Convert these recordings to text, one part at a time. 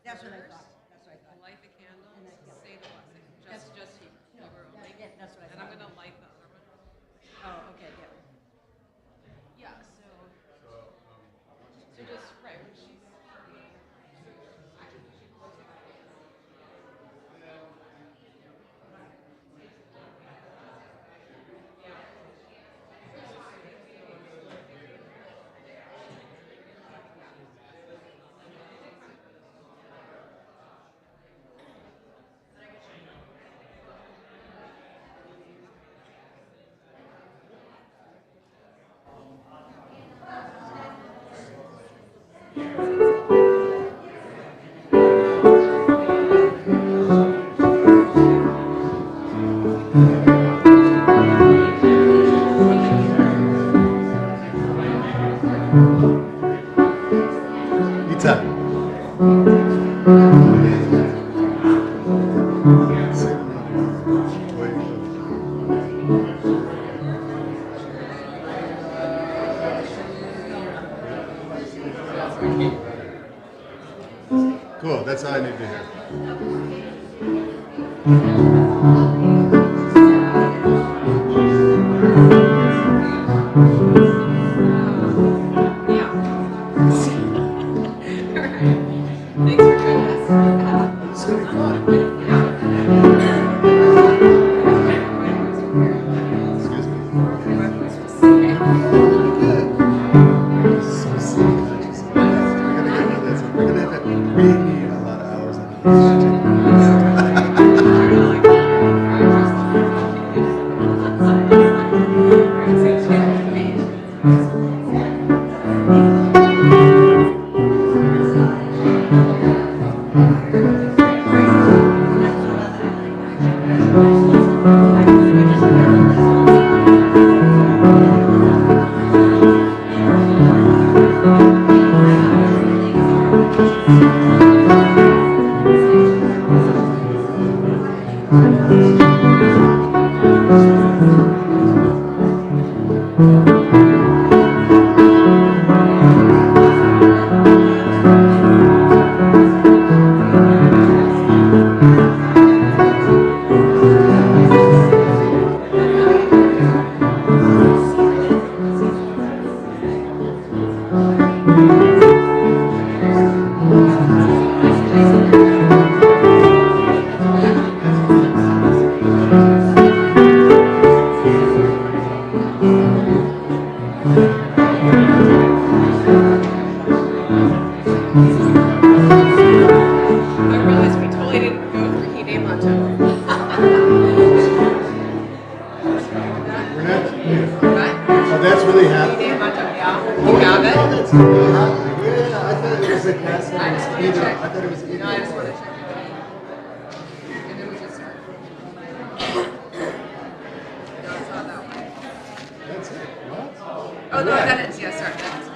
That's what I thought. That's what I thought. Light the candles, say the blessing. Just you were only. Yeah, that's what I And thought. I'm going to light the other one. Oh, okay, yeah. Yeah, so just, right, when she's. Cool, that's all I need to hear. Thanks for doing this. It's gonna be fun. Excuse me. So self-conscious. We're gonna have a lot of hours on this. I realized we totally didn't go for Hide Mato. We're not. Oh, that's really happening. Hide Mato, yeah. You have it? Oh, that's really happening. Yeah, I thought it was a cast. I just want to Either. check. I thought it was either. No, I just want to check it. And then we can start. No, it's not that one. That's it. What? Oh, no, that is. Yeah, sorry. That is.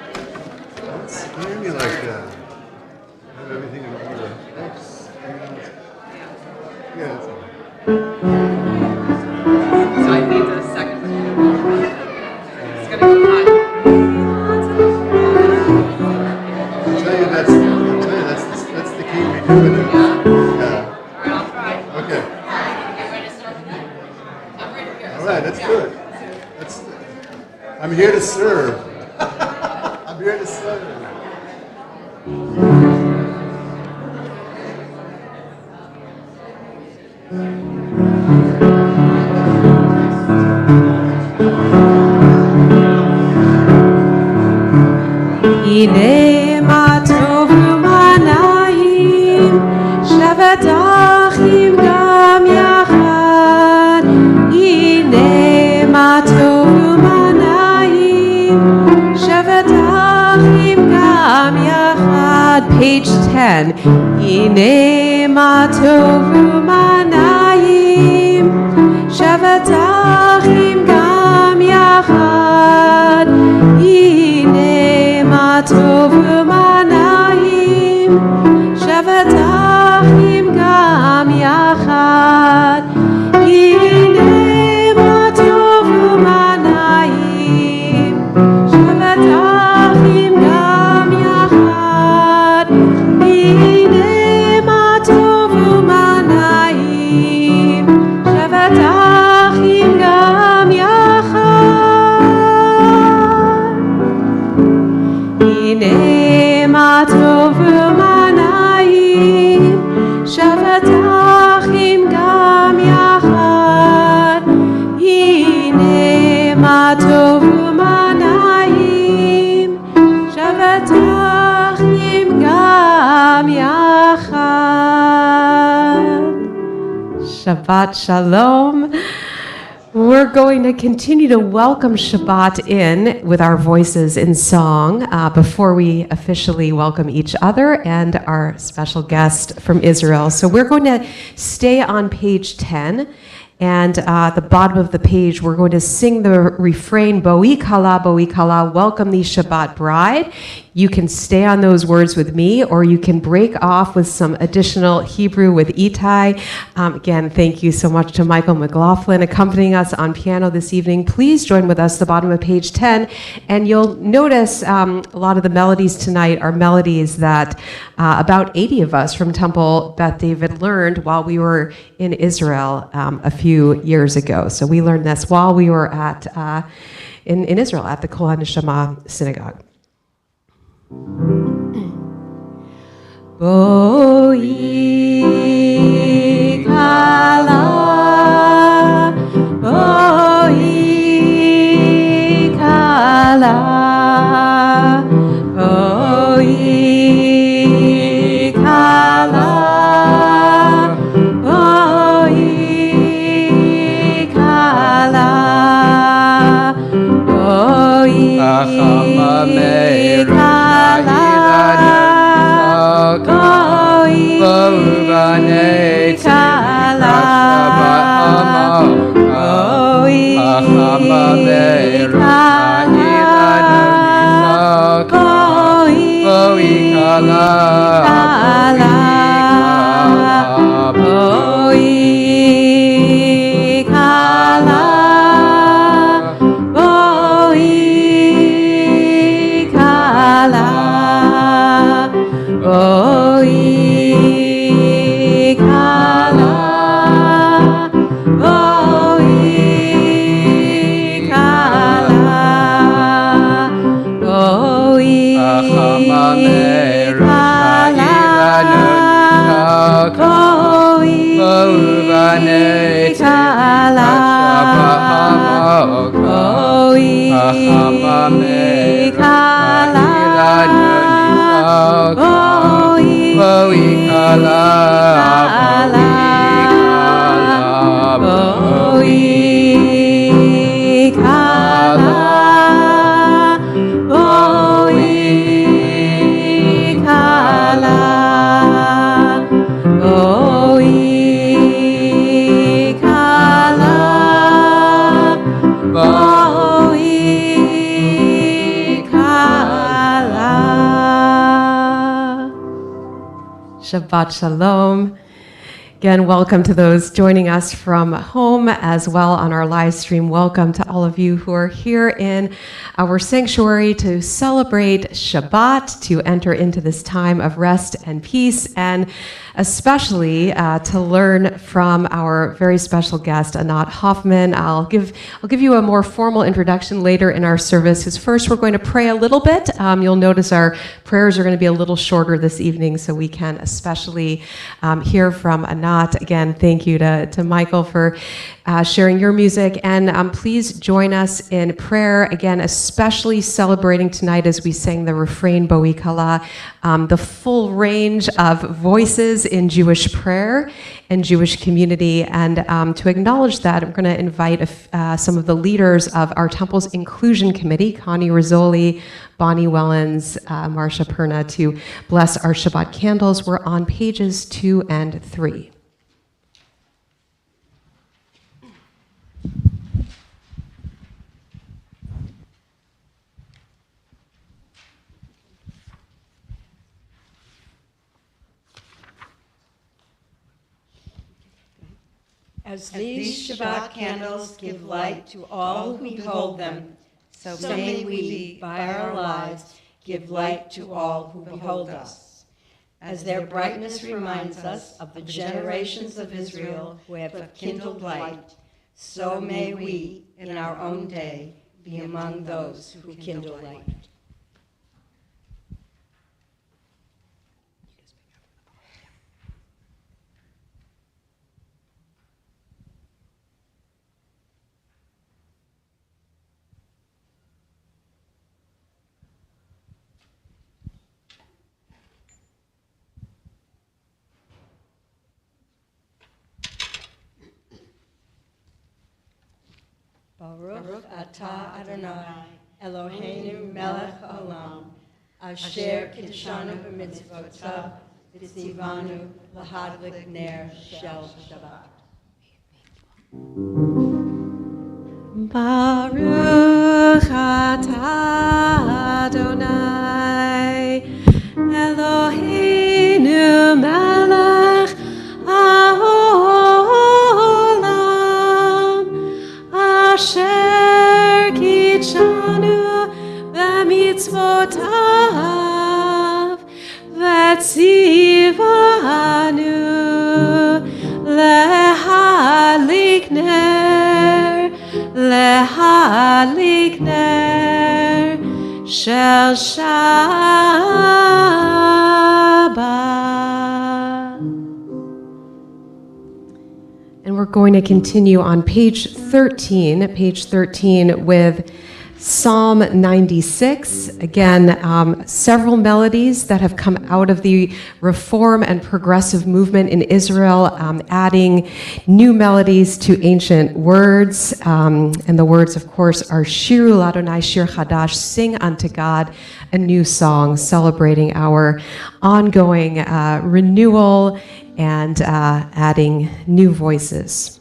That's scaring me like have everything in order. Oops. Yeah. Yeah, that's all. So I need the second one. It's going to go hot. I'll tell you that's the key we do it. Yeah. Yeah. All right, I'll try. Okay. You ready to start with that? I'm ready to go. All right, that's good. I'm here to serve. I'm here to serve. הנה מה טוב ומה נעים, שבת אחים גם יחד. הנה מה טוב ומה נעים, שבת אחים גם יחד. Page 10. הנה מה טוב ומה נעים, שבת אחים גם יחד. הנה מה טוב ומה נעים, שבת אחים גם יחד. הנה מה טוב ומה נעים, שבת אחים גם יחד. הנה טוב ונעים, שבת אחים גם יחד. Shabbat Shalom. We're going to continue to welcome Shabbat in with our voices in song before we officially welcome each other and our special guest from Israel. So we're going to stay on page 10. And at the bottom of the page, we're going to sing the refrain, Boi Kala, welcome the Shabbat bride. You can stay on those words with me, or you can break off with some additional Hebrew with Itai. Again, thank you so much to Michael McLaughlin accompanying us on piano this evening. Please join with us at the bottom of page 10, and you'll notice a lot of the melodies tonight are melodies that about 80 of us from Temple Beth David learned while we were in Israel a few years ago. So we learned this while we were in Israel at the Kol HaNeshama synagogue. Boi Kala, Boi Kala, Boi Kala, Boi Kala, Boi Shabbat Shalom. Again, welcome to those joining us from home as well on our live stream. Welcome to all of you who are here in our sanctuary to celebrate Shabbat, to enter into this time of rest and peace, and especially to learn from our very special guest, Anat Hoffman. I'll give you a more formal introduction later in our service, because first we're going to pray a little bit. You'll notice our prayers are going to be a little shorter this evening, so we can especially hear from Anat. Again, thank you to Michael for sharing your music, and please join us in prayer, again, especially celebrating tonight as we sing the refrain, Boi Kala, the full range of voices in Jewish prayer and Jewish community. And to acknowledge that, I'm going to invite some of the leaders of our Temple's Inclusion Committee, Connie Rizzoli, Bonnie Wellens, Marsha Perna, to bless our Shabbat candles. We're on pages 2 and 3. As these Shabbat candles give light to all who behold them, so may we, by our lives, give light to all who behold us. As their brightness reminds us of the generations of Israel who have kindled light, so may we, in our own day, be among those who kindle light. Baruch atah Adonai, Eloheinu melech haolam, asher kidshanu b'mitzvotav, v'tzivanu lahadlik ner shel Shabbat. Baruch atah Adonai, Eloheinu melech haolam, asher kidshanu b'mitzvotav, v'tzivanu lahadlik ner shel Shabbat. And we're going to continue on page 13 with Psalm 96. Again, several melodies that have come out of the Reform and Progressive movement in Israel, adding new melodies to ancient words. And the words, of course, are Shiru Ladonai Shir Chadash, sing unto God a new song, celebrating our ongoing renewal and adding new voices.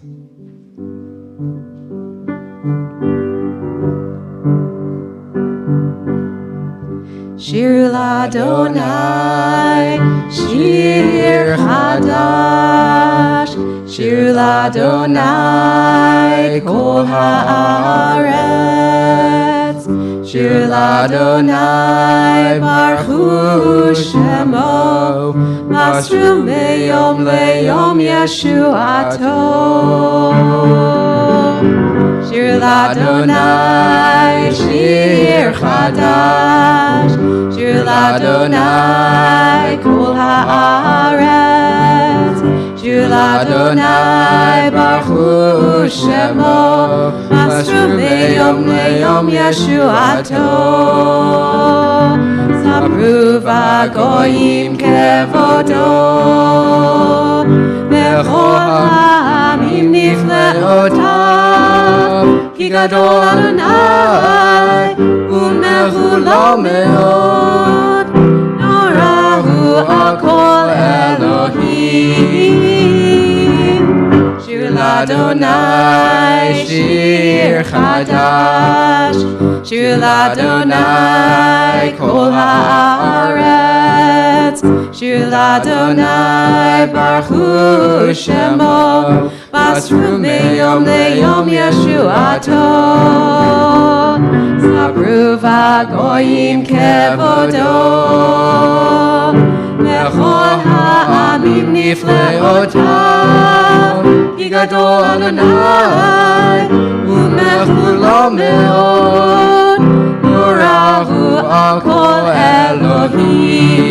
Shir Ladonai, Shir Chadash, Shir Ladonai, Kol Haaretz, Shir Ladonai, Baruch Shemo, Masru Meyom Leyom Yeshuato. Shir Ladonai, Shir Chadash, Shir Ladonai, Kol Haaretz, Shir Ladonai, Baruch Shemo, Masru Meyom Leyom Yeshuato. Sabru v'goyim kevodo, Bechol ha'amim nifleotav, Ki gadol Adonai, u'mechulo me'od, Norahu hakol Elohim. Shir Ladonai, Shir Chadash, Shir Ladonai, Kol Haaretz, Shir Ladonai, Baruch Shemo, Basru Meyom Leyom Yeshuato. Sabru v'goyim kevodo, Bechol ha'amim nifleotav, Ki gadol Adonai, u'mechulo me'od, Norahu hakol Elohim.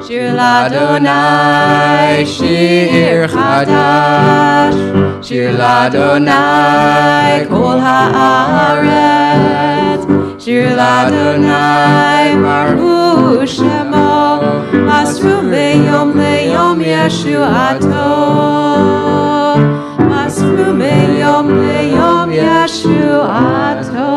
Shir Ladonai, Shir Chadash, Shir Ladonai, Kol Haaretz, Shir Ladonai, Baruch Shemo, Masru Meyom Leyom Yeshuato. Masru Meyom Leyom Yeshuato.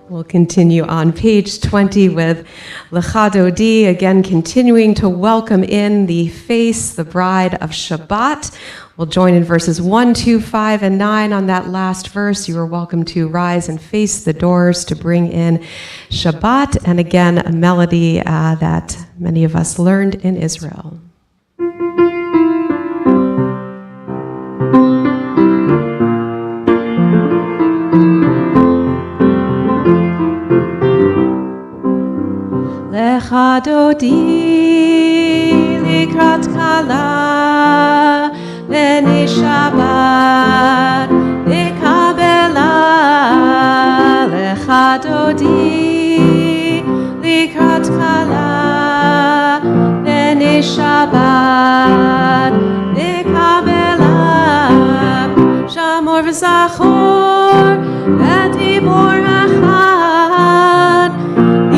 We'll continue on page 20 with Lecha Dodi, again continuing to welcome in the face, the bride of Shabbat. We'll join in verses 1, 2, 5, and 9 on that last verse. You are welcome to rise and face the doors to bring in Shabbat, and again, a melody that many of us learned in Israel. Lecha Dodi likrat kala b'nei Shabbat nikabela. Lecha Dodi likrat kala b'nei Shabbat nikabela. Shamor v'zachor v'dibor echad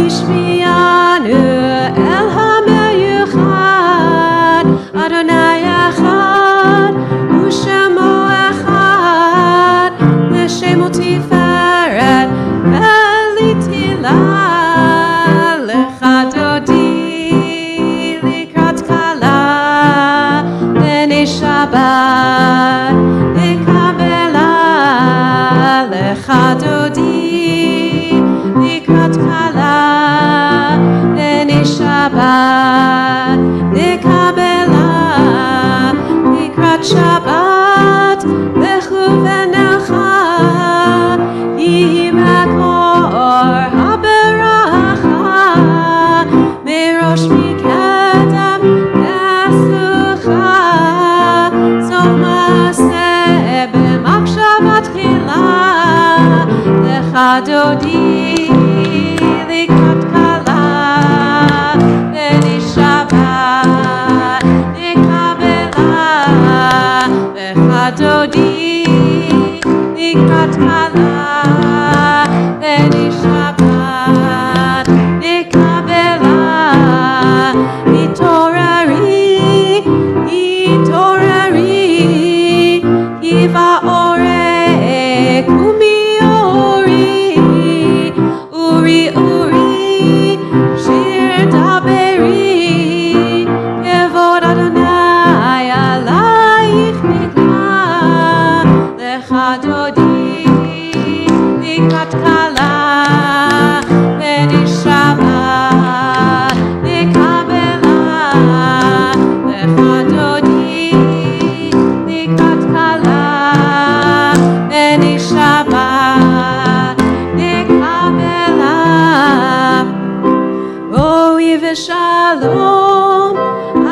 ishmiyanu el hameyuchad Adonai echad dodi likat kala veni Shabbat nikabela lecha dodi likat kala veni Shabbat nikabela Itorari Kiva ore kumi uri shir daberi kevod Adonai alayich nikla lecha dodi likat kala veni Shabbat nikabela lecha dodi likat kala veni Shabbat nikabela roi v'shalom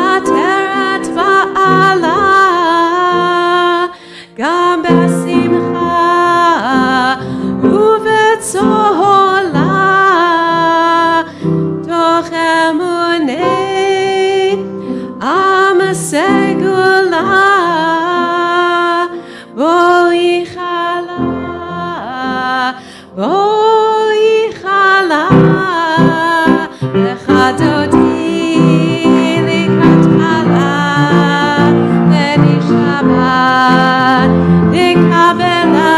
ateret va'ala gam besimcha uvetzola toch emunei am segula boichala lecha dodi likat kala veni Shabbat nikabela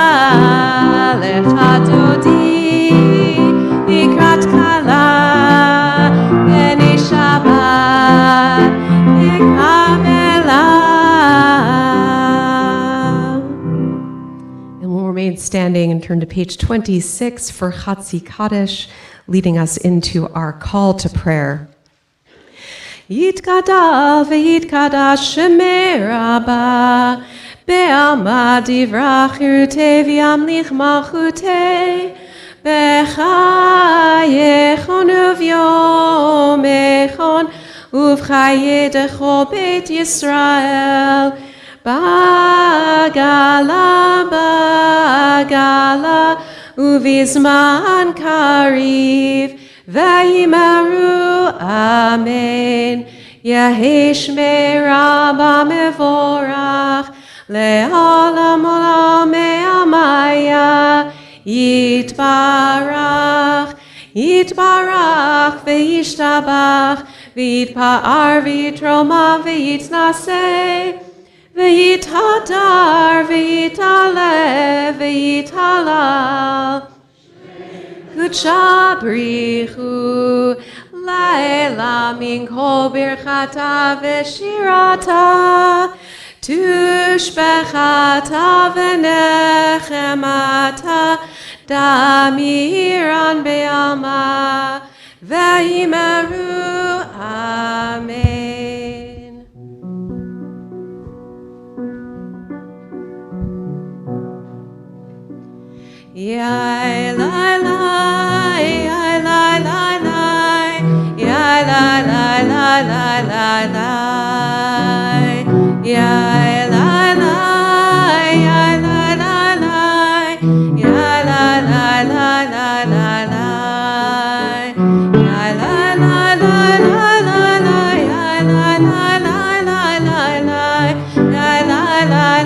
lecha dodi likat kala veni Shabbat nikabela. And we'll remain standing and turn to page 26 for Chatzi Kaddish, leading us into our call to prayer. Yitkadal v'yitkadash shemei rabba be'alma divrach yirutei v'yamlich malchutei b'chayechon uvyomechon uvchaye dechol beit Yisrael bagala uvizman kariv v'yimaru amen yehesh merabba mevorach le'olam olam me'amaya yitbarach v'yishtabach v'yitpa'ar v'yitroma v'yitnaseh v'yithadar v'yitalev v'yitalal Kuchabrichu laela min kol birchata v'shirata tushbechata v'nechemata damiran be'alma v'yimeru amen. Yai lai lai, yai lai lai lai, yai lai lai lai lai lai lai, yai lai lai, yai lai lai lai, yai lai lai lai lai lai lai, yai lai lai lai lai lai lai, yai lai lai lai lai lai lai, yai lai lai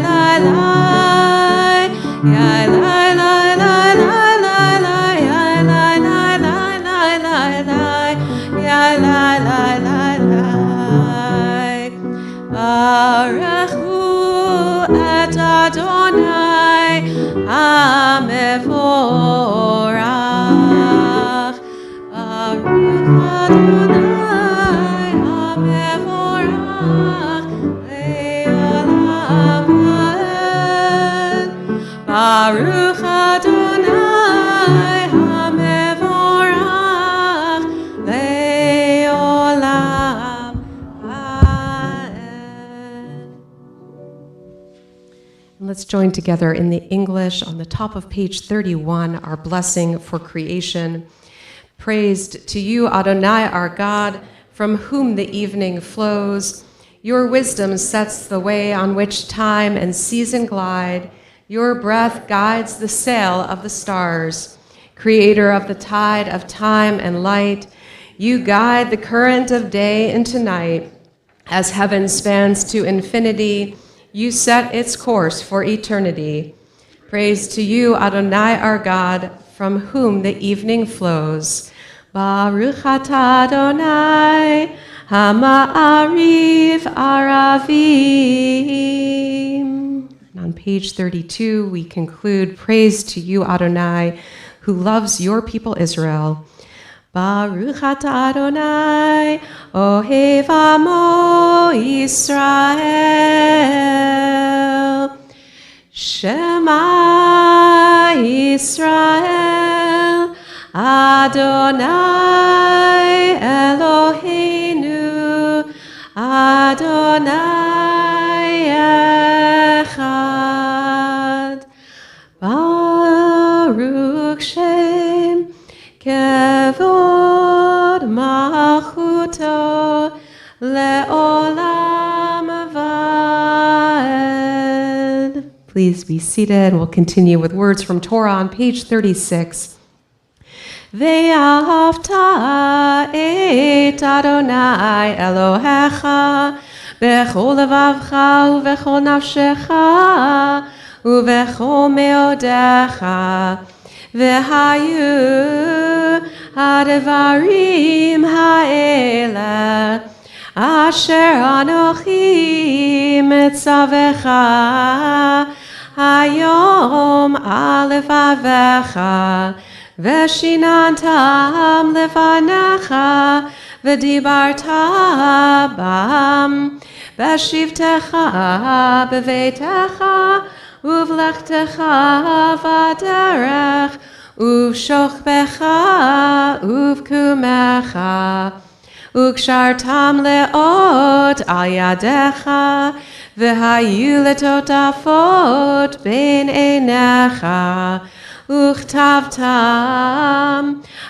lai lai, yai lai Baruchu et Adonai HaMevorach. Baruch Adonai HaMevorach le'olam va'ed. Baruch Adonai HaMevorach le'olam va'ed. Let's join together in the English on the top of page 31, our blessing for creation. Praised to you, Adonai, our God, from whom the evening flows. Your wisdom sets the way on which time and season glide. Your breath guides the sail of the stars. creator of the tide of time and light. You guide the current of day into night. As heaven spans to infinity, you set its course for eternity. Praise to you, Adonai, our God, from whom the evening flows. Baruch atah Adonai, Hama'ariv Aravim. And on page 32, we conclude, praise to you, Adonai, who loves your people Israel. Baruch atah Adonai, Ohev Amo Yisrael. Shema Yisrael, Adonai Eloheinu, Adonai Echad. Baruch Shem Kevod Malchuto Le'olam Vaed. Please be seated. We'll continue with words from Torah on page 36. Ve'ahavta et Adonai Elohecha bechol levavcha uvechol nafshecha uvechol meodecha ve'hayu ha'devarim ha'ela asher anochi mitzavecha hayom alevavecha Veshinantam lefanecha v'dibarta bam v'shivtecha b'veitecha uvlechtecha v'derech uv'shochbecha uv'kumecha ukshartam leot al yadecha v'hayu letotafot ben einecha Uchtavtam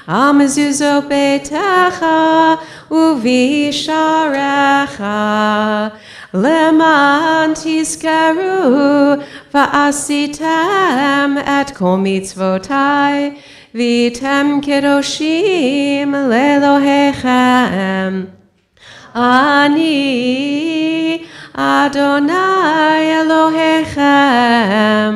amezuzot beitecha uvisharecha leman tizkeru va'asitem et kol mitzvotai v'item kedoshim lelohechem. Ani Adonai Elohechem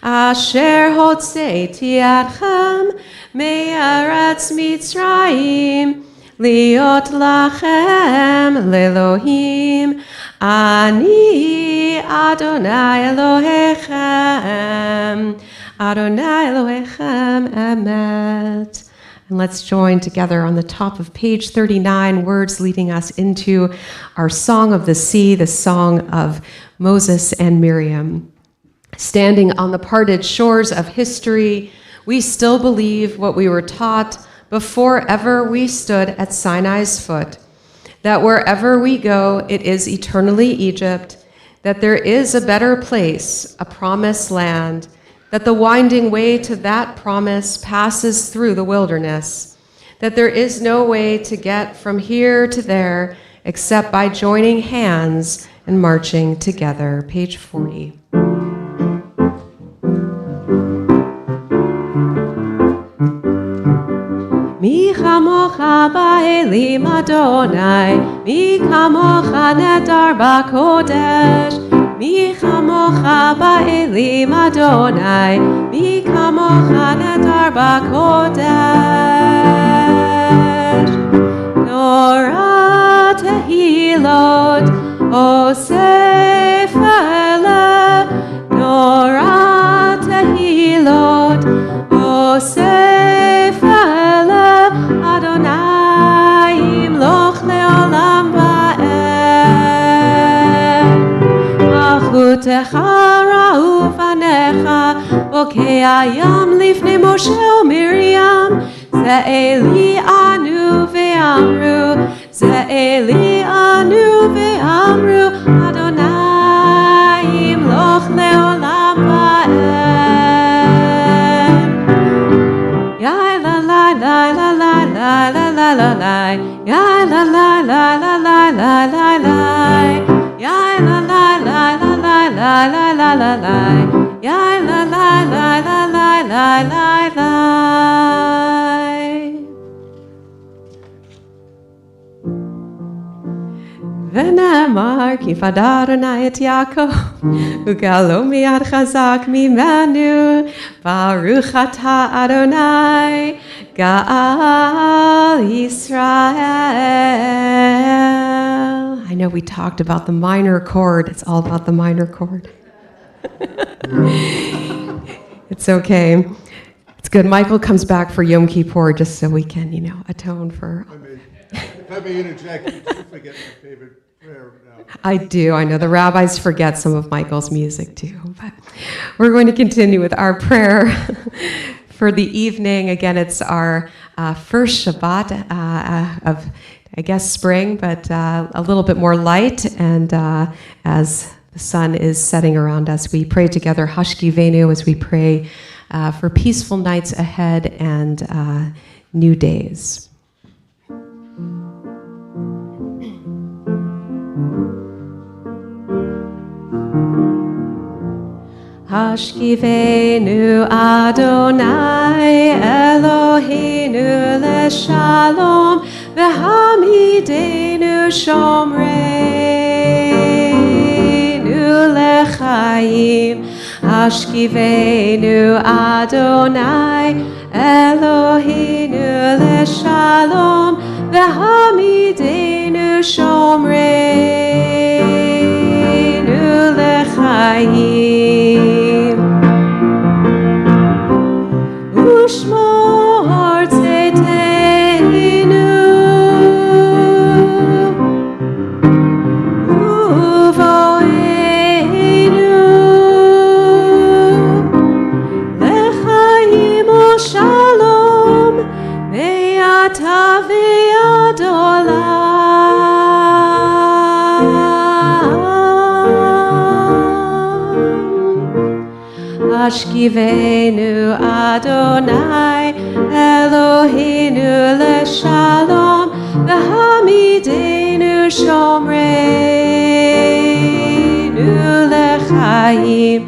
Asher hotzeiti adchem me'eretz Mitzrayim liot lachem lelohim ani Adonai Elohechem Adonai Elohechem emet. And let's join together on the top of page 39, words leading us into our Song of the Sea, the song of Moses and Miriam. Standing on the parted shores of history, we still believe what we were taught before ever we stood at Sinai's foot, that wherever we go, it is eternally Egypt, that there is a better place, a promised land, that the winding way to that promise passes through the wilderness, that there is no way to get from here to there except by joining hands and marching together. Page 40. Mi chamocha ba'elim Adonai, mi chamocha nedar b'kodesh, mi chamocha ba'elim Adonai, mi chamocha nedar b'kodesh. Nora tehilot, osef ele, nora tehilot, osef Adonai imloch leolam va'ed. Malchutecha ra'u fanecha bokei hayam lifnei Moshe u'Miriam ze'eli anu ve'amru ze'eli anu ve'amru Adonai imloch leolam va'ed. Ya la la la la la la la la la la ya la la la la la la la la ya la la la la la la la la la ya la la la la la la la la ונאמר כי פדה אדוני את יעקב וגאלו מיד חזק ממנו ברוך אתה אדוני גאל Israel. I know we talked about the minor chord. It's all about the minor chord. It's okay. It's good. Michael comes back for Yom Kippur just so we can, atone for... If I may interject, you do forget my favorite prayer now. I do. I know the rabbis forget some of Michael's music too. But we're going to continue with our prayer for the evening. Again, it's our first Shabbat of, I guess, spring, but a little bit more light. And as the sun is setting around us, we pray together, Hashkivenu, as we pray for peaceful nights ahead and new days. Hashkivenu Adonai Eloheinu leshalom v'hamidenu shomreinu lechaim. Hashkivenu Adonai Eloheinu leshalom v'hamidenu shomreinu lechaim. Ushmor tzedkenu uvoenu lechaim u'shalom ve'ata ve'ad olam. Hashkivenu Adonai Eloheinu leshalom v'hamidenu shomreinu lechaim.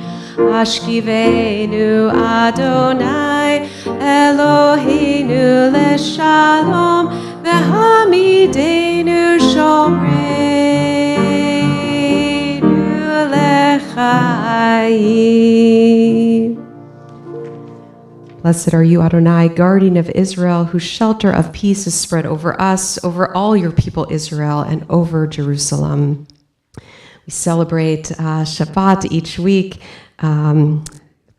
Hashkivenu Adonai Eloheinu leshalom v'hamidenu shomreinu lechaim. Blessed are you, Adonai, guardian of Israel, whose shelter of peace is spread over us, over all your people Israel, and over Jerusalem. We celebrate Shabbat each week.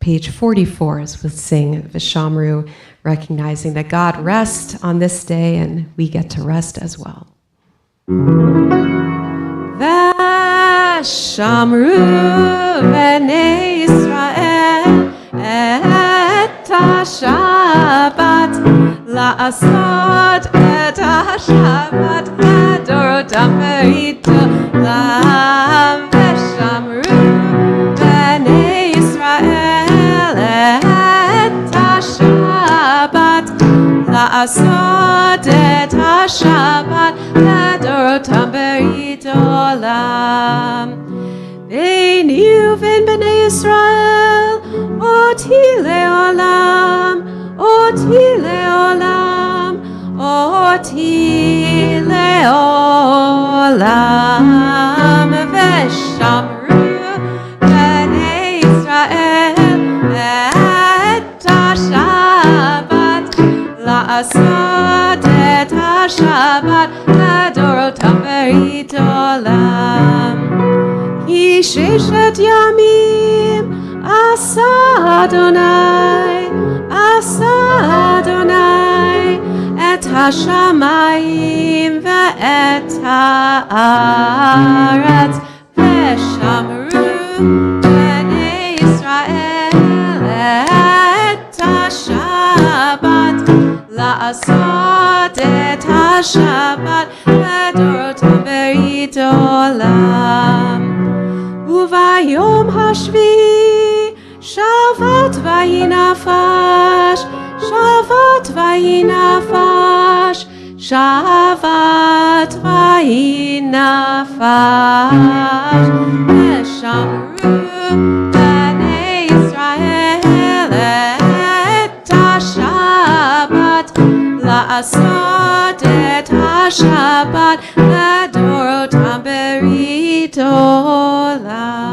Page 44 as we sing Vishamru, recognizing that God rests on this day and we get to rest as well. Vishamru b'nei Israel et ha-Shabbat la'asot et ha-Shabbat adorotam ve'itolam. Vishamru b'nei Israel et ha-Shabbat la'asot et ha-Shabbat adorotam ve'itolam. Beini uven b'nei Israel oti le'olam, oti le'olam, oti le'olam. Veshamru b'nei Israel et ha-Shabbat la'asot et ha-Shabbat adorotam ve'itolam. Ki sheshet yamim asa Adonai et hashamayim ve'et ha'aretz. Veshamru b'nei Israel et ha-Shabbat la'asot et ha-Shabbat adorotam ve'itolam. Uvayom hashvi shavat vayinafash, shavat vayinafash, shavat vayinafash. Veshamru b'nei Israel et ha-Shabbat la'asot et ha-Shabbat adorotam brit olam.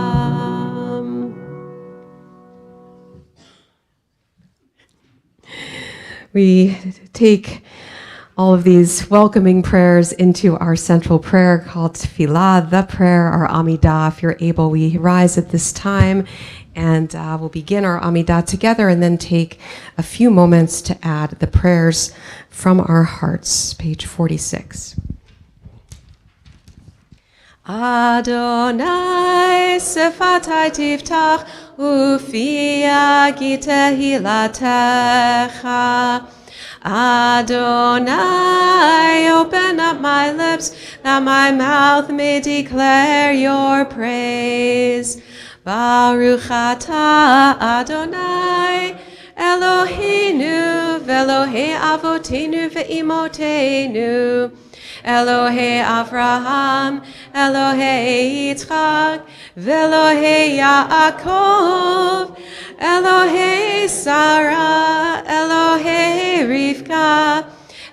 We take all of these welcoming prayers into our central prayer called Tefillah, the prayer, our Amidah. If you're able, we rise at this time and we'll begin our Amidah together and then take a few moments to add the prayers from our hearts. Page 46. Adonai sefatai tiftach ufi yagi tehilatecha. Adonai, open up my lips, that my mouth may declare your praise. Baruch atah Adonai, Eloheinu, ve'Elohei avotenu ve'imotenu, Elohei Avraham, Elohei Yitzchak, ve'Elohei Yaakov, Elohei Sarah, Elohei Rivka,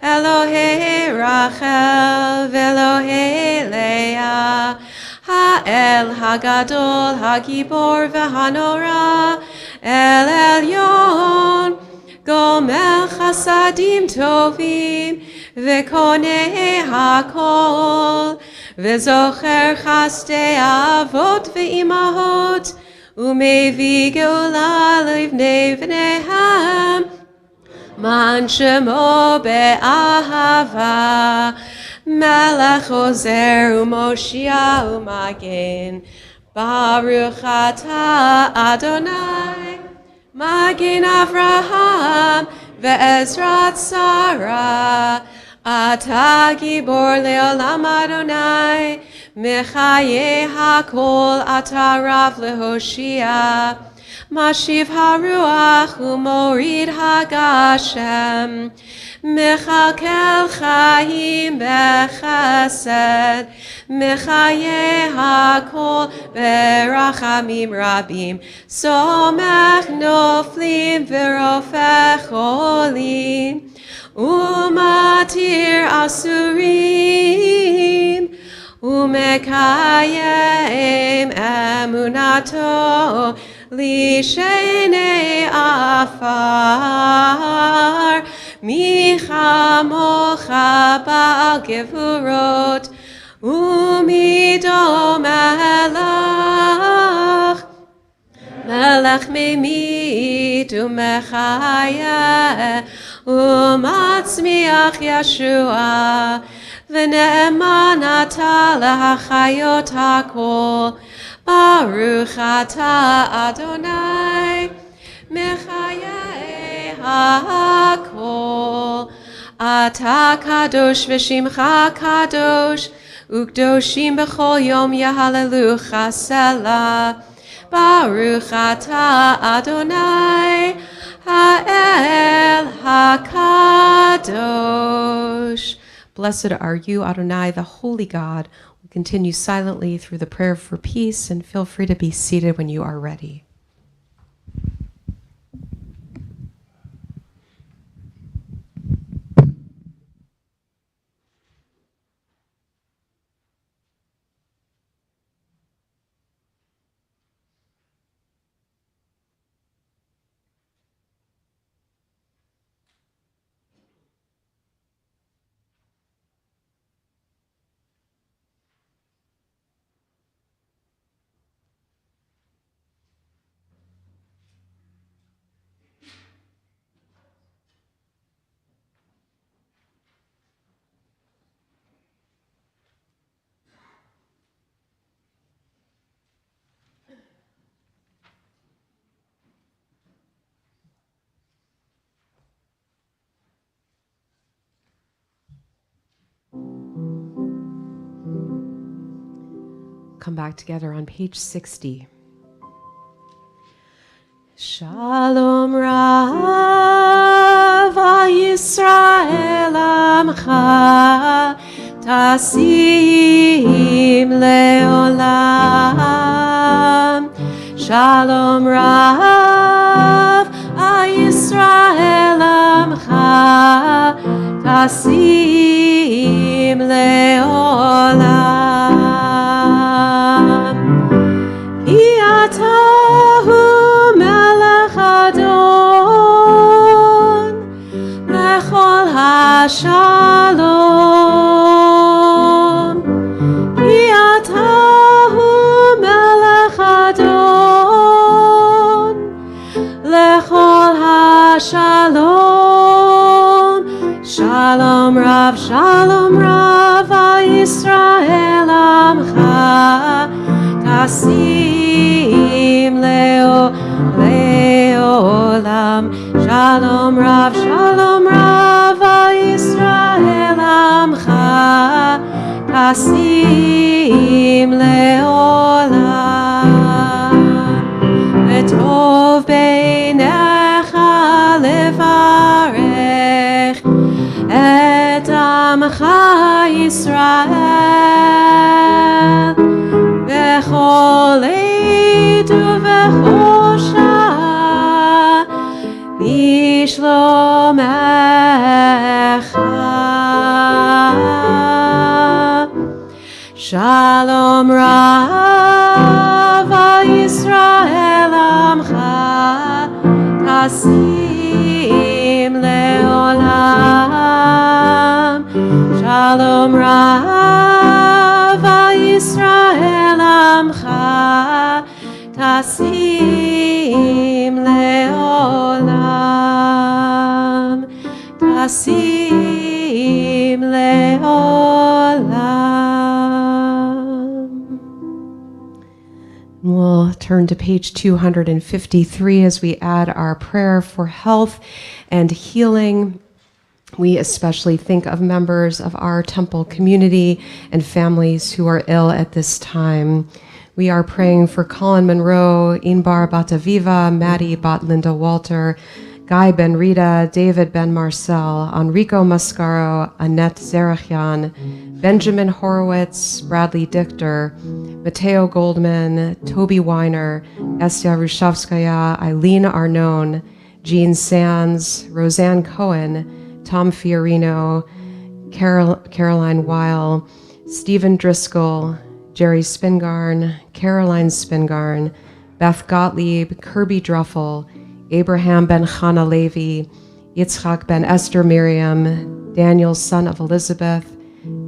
Elohei Rachel, ve'Elohei Leah, Ha'el Hagadol, Hagibor ve'Hanora, El Elyon, Gomel Chasadim Tovim, Ve'konei Hakol, Ve'zocher Chasdei Avot ve'imahot, Umevi Geula Livnei V'neihem, Man Shemo Be'ahava, Melech Ozer U'Moshia U'Magen, Baruch atah Adonai, Magen Avraham, Ve'ezrat Sarah, Atah Gibor Le'olam Adonai, Mechaye HaKol, Atah Rav Lehoshia, Mashiv HaRuach U'Morid HaGashem, Mechalkel Chaim Bechesed, Mechaye HaKol Berachamim Rabim, Somech Noflim V'Rofech Cholim, Umatir Asurim, Umekayem Emunato, Lishenei Afar, Michamocha Ba'al Gevurot, Umido Melech, Melech Memit Umechayeh, Umatzmiach Yeshua, V'ne'eman atah lehachayot hakol, Baruch atah Adonai, Mechayeh hakol. Atah kadosh v'shimcha kadosh, Ukdoshim b'chol yom yahalelucha selah. Baruch atah Adonai, Ha'el HaKadosh. Blessed are you, Adonai, the holy God. We'll continue silently through the prayer for peace, and feel free to be seated when you are ready. Come back together on page 60. Shalom Rav Yisrael Amcha Tasim Leolam. Shalom Rav Yisrael Amcha Tasim Leolam. השלום, כי אתה הוא מלך אדון, לכל השלום, שלום רב על ישראל עמך, תשים לעולם. שלום רב על ישראל עמך, תשים לעולם. וטוב בעיניך לברך את עמך ישראל בכל עת ובכל שעה בשלומך. שלום רב על ישראל עמך, תשים לעולם. שלום רב על ישראל עמך, תשים לעולם. תשים לעולם. We'll turn to page 253 as we add our prayer for health and healing. We especially think of members of our temple community and families who are ill at this time. We are praying for Colin Monroe, Inbar Bataviva, Maddie Bat Linda Walter, Guy Ben Rita, David Ben Marcel, Enrico Mascaro, Annette Zerachian, Benjamin Horowitz, Bradley Dichter, Mateo Goldman, Toby Weiner, Estia Rushavskaya, Eileen Arnone, Jean Sands, Roseanne Cohen, Tom Fiorino, Caroline Weil, Stephen Driscoll, Jerry Spingarn, Caroline Spingarn, Beth Gottlieb, Kirby Druffel, Abraham Ben Chana Levi, Yitzchak Ben Esther Miriam, Daniel son of Elizabeth,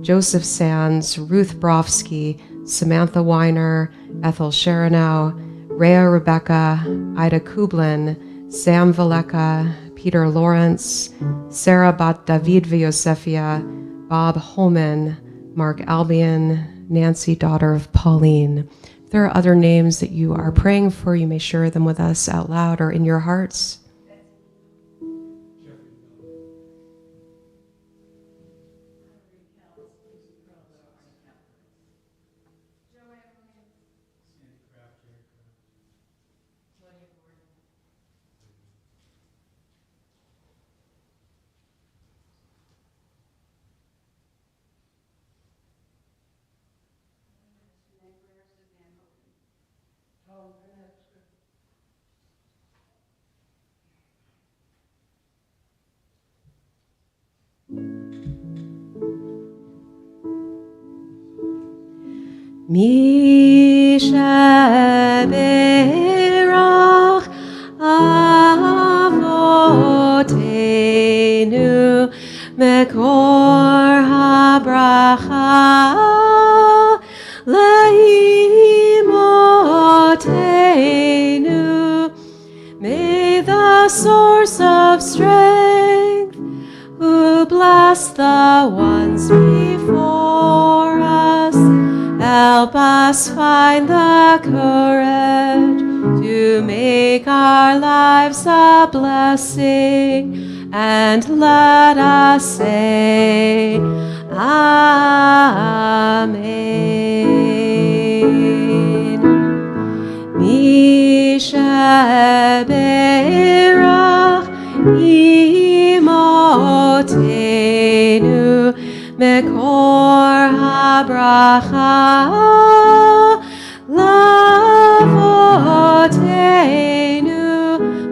Joseph Sands, Ruth Brofsky, Samantha Weiner, Ethel Sheranow, Rhea Rebecca, Ida Kublin, Sam Valeka, Peter Lawrence, Sarah Bat David Vyosefia, Bob Holman, Mark Albion, Nancy, daughter of Pauline. If there are other names that you are praying for, you may share them with us out loud or in your hearts. Mi sheberach avotenu mekor habracha leimotenu. May the source of strength, who bless the ones before us, help us find the courage to make our lives a blessing, and let us say, Amen. Mi sheberach imotenu mekor habracha lavotenu.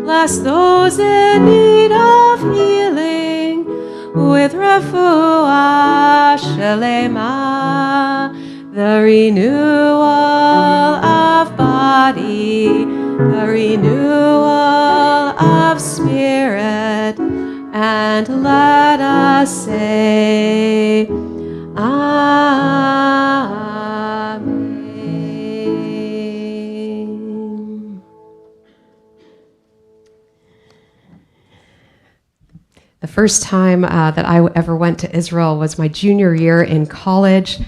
Bless those in need of healing with refuah shelema, the renewal of body, the renewal of spirit, and let us say Amen. The first time that I ever went to Israel was my junior year in college.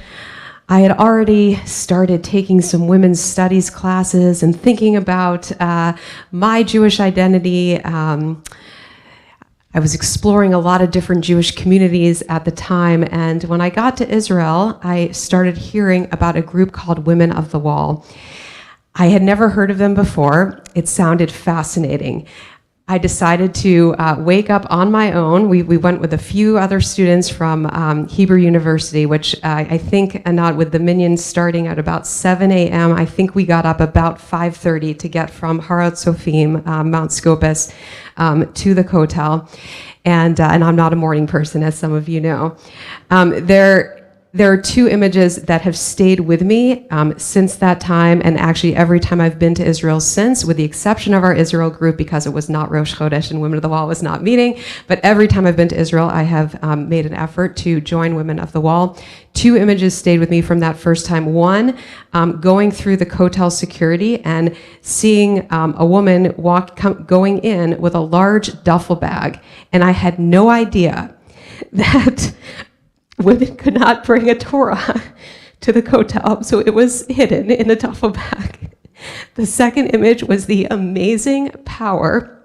I had already started taking some women's studies classes and thinking about my Jewish identity. I was exploring a lot of different Jewish communities at the time, and when I got to Israel, I started hearing about a group called Women of the Wall. I had never heard of them before. It sounded fascinating. I decided to wake up on my own. We went with a few other students from Hebrew University, which I think, Anat, with the minions starting at about 7 a.m., I think we got up about 5:30 to get from Har Hatzofim, Mount Scopus, to the Kotel. And I'm not a morning person, as some of you know. There are two images that have stayed with me since that time, and actually every time I've been to Israel since, with the exception of our Israel group, because it was not Rosh Chodesh and Women of the Wall was not meeting, but every time I've been to Israel, I have made an effort to join Women of the Wall. Two images stayed with me from that first time. One, going through the Kotel security and seeing a woman going in with a large duffel bag, and I had no idea that women could not bring a Torah to the Kotel, so it was hidden in a duffel bag. The second image was the amazing power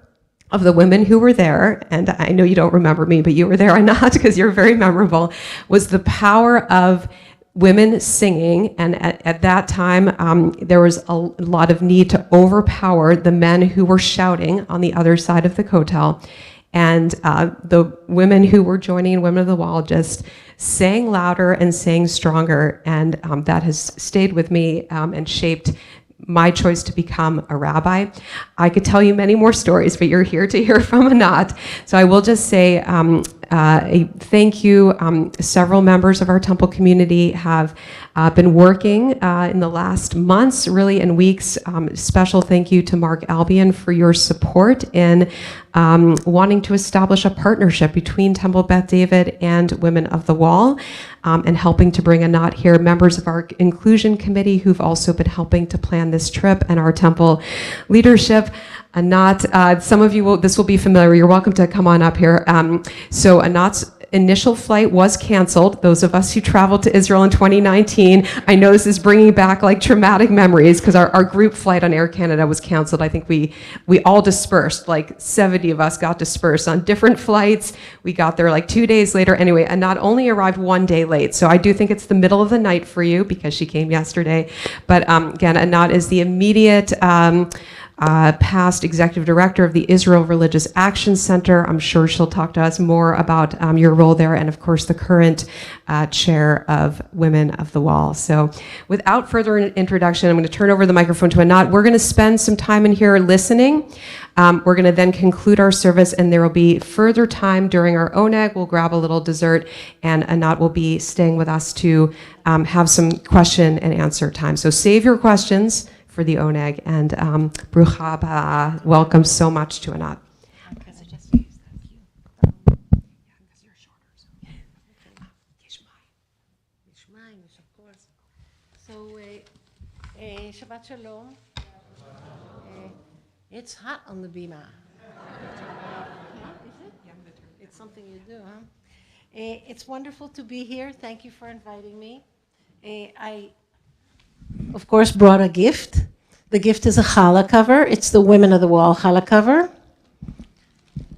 of the women who were there, and I know you don't remember me, but you were there or not, because you're very memorable, was the power of women singing, and at that time, there was a lot of need to overpower the men who were shouting on the other side of the Kotel. And the women who were joining Women of the Wall just sang louder and sang stronger, and that has stayed with me and shaped my choice to become a rabbi. I could tell you many more stories, but you're here to hear from Anat. So I will just say a thank you. Several members of our temple community have been working in the last months, really, and weeks. Special thank you to Mark Albion for your support in wanting to establish a partnership between Temple Beth David and Women of the Wall, and helping to bring Anat here. Members of our inclusion committee who've also been helping to plan this trip, and our temple leadership. Anat, some of you this will be familiar. You're welcome to come on up here. So Anat's initial flight was canceled. Those of us who traveled to Israel in 2019, I know this is bringing back like traumatic memories, because our group flight on Air Canada was canceled. I think we all dispersed, like 70 of us got dispersed on different flights. We got there like 2 days later. Anyway, Anat only arrived 1 day late. So I do think it's the middle of the night for you, because she came yesterday. But again, Anat is the immediate past executive director of the Israel Religious Action Center. I'm sure she'll talk to us more about your role there, and of course the current chair of Women of the Wall. So without further introduction, I'm going to turn over the microphone to Anat. We're going to spend some time in here listening. We're going to then conclude our service, and there will be further time during our oneg. We'll grab a little dessert, and Anat will be staying with us to have some question and answer time. So save your questions for the oneg, and Brucha haba. Welcome so much to Anat. So, Shabbat Shalom. It's hot on the bima. Is it? It's something you do, huh? It's wonderful to be here. Thank you for inviting me. I, of course, brought a gift. The gift is a challah cover. It's the Women of the Wall challah cover.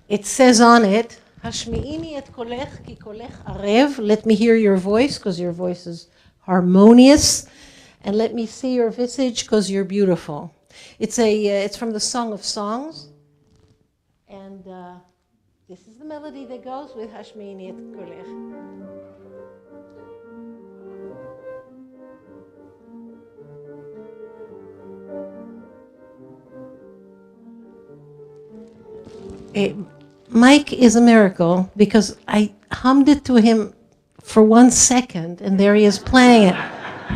It says on it, Hashmi'ini et kolech ki kolech arev. Let me hear your voice, because your voice is harmonious. And let me see your visage, because you're beautiful. It's from the Song of Songs. And this is the melody that goes with Hashmi'ini et kolech. Mike is a miracle, because I hummed it to him for 1 second, and there he is playing it.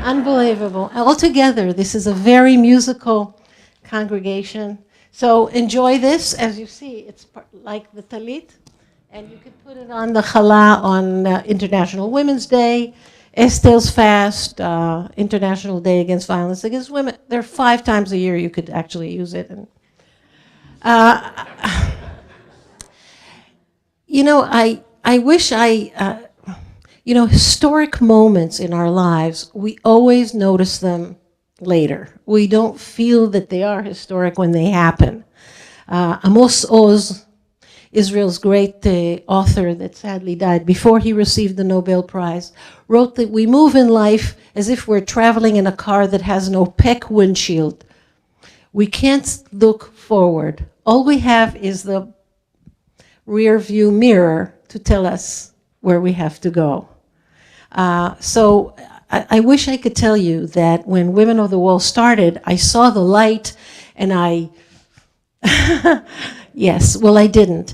Unbelievable. Altogether, this is a very musical congregation. So enjoy this. As you see, it's like the talit, And you could put it on the challah on International Women's Day, Estel's Fast, International Day Against Violence Against Women. There are 5 times a year you could actually use it. And, I wish historic moments in our lives, we always notice them later. We don't feel that they are historic when they happen. Amos Oz, Israel's great author that sadly died before he received the Nobel Prize, wrote that we move in life as if we're traveling in a car that has an opaque windshield. We can't look forward. All we have is the rear view mirror to tell us where we have to go. So I wish I could tell you that when Women of the Wall started, I saw the light and yes, well, I didn't.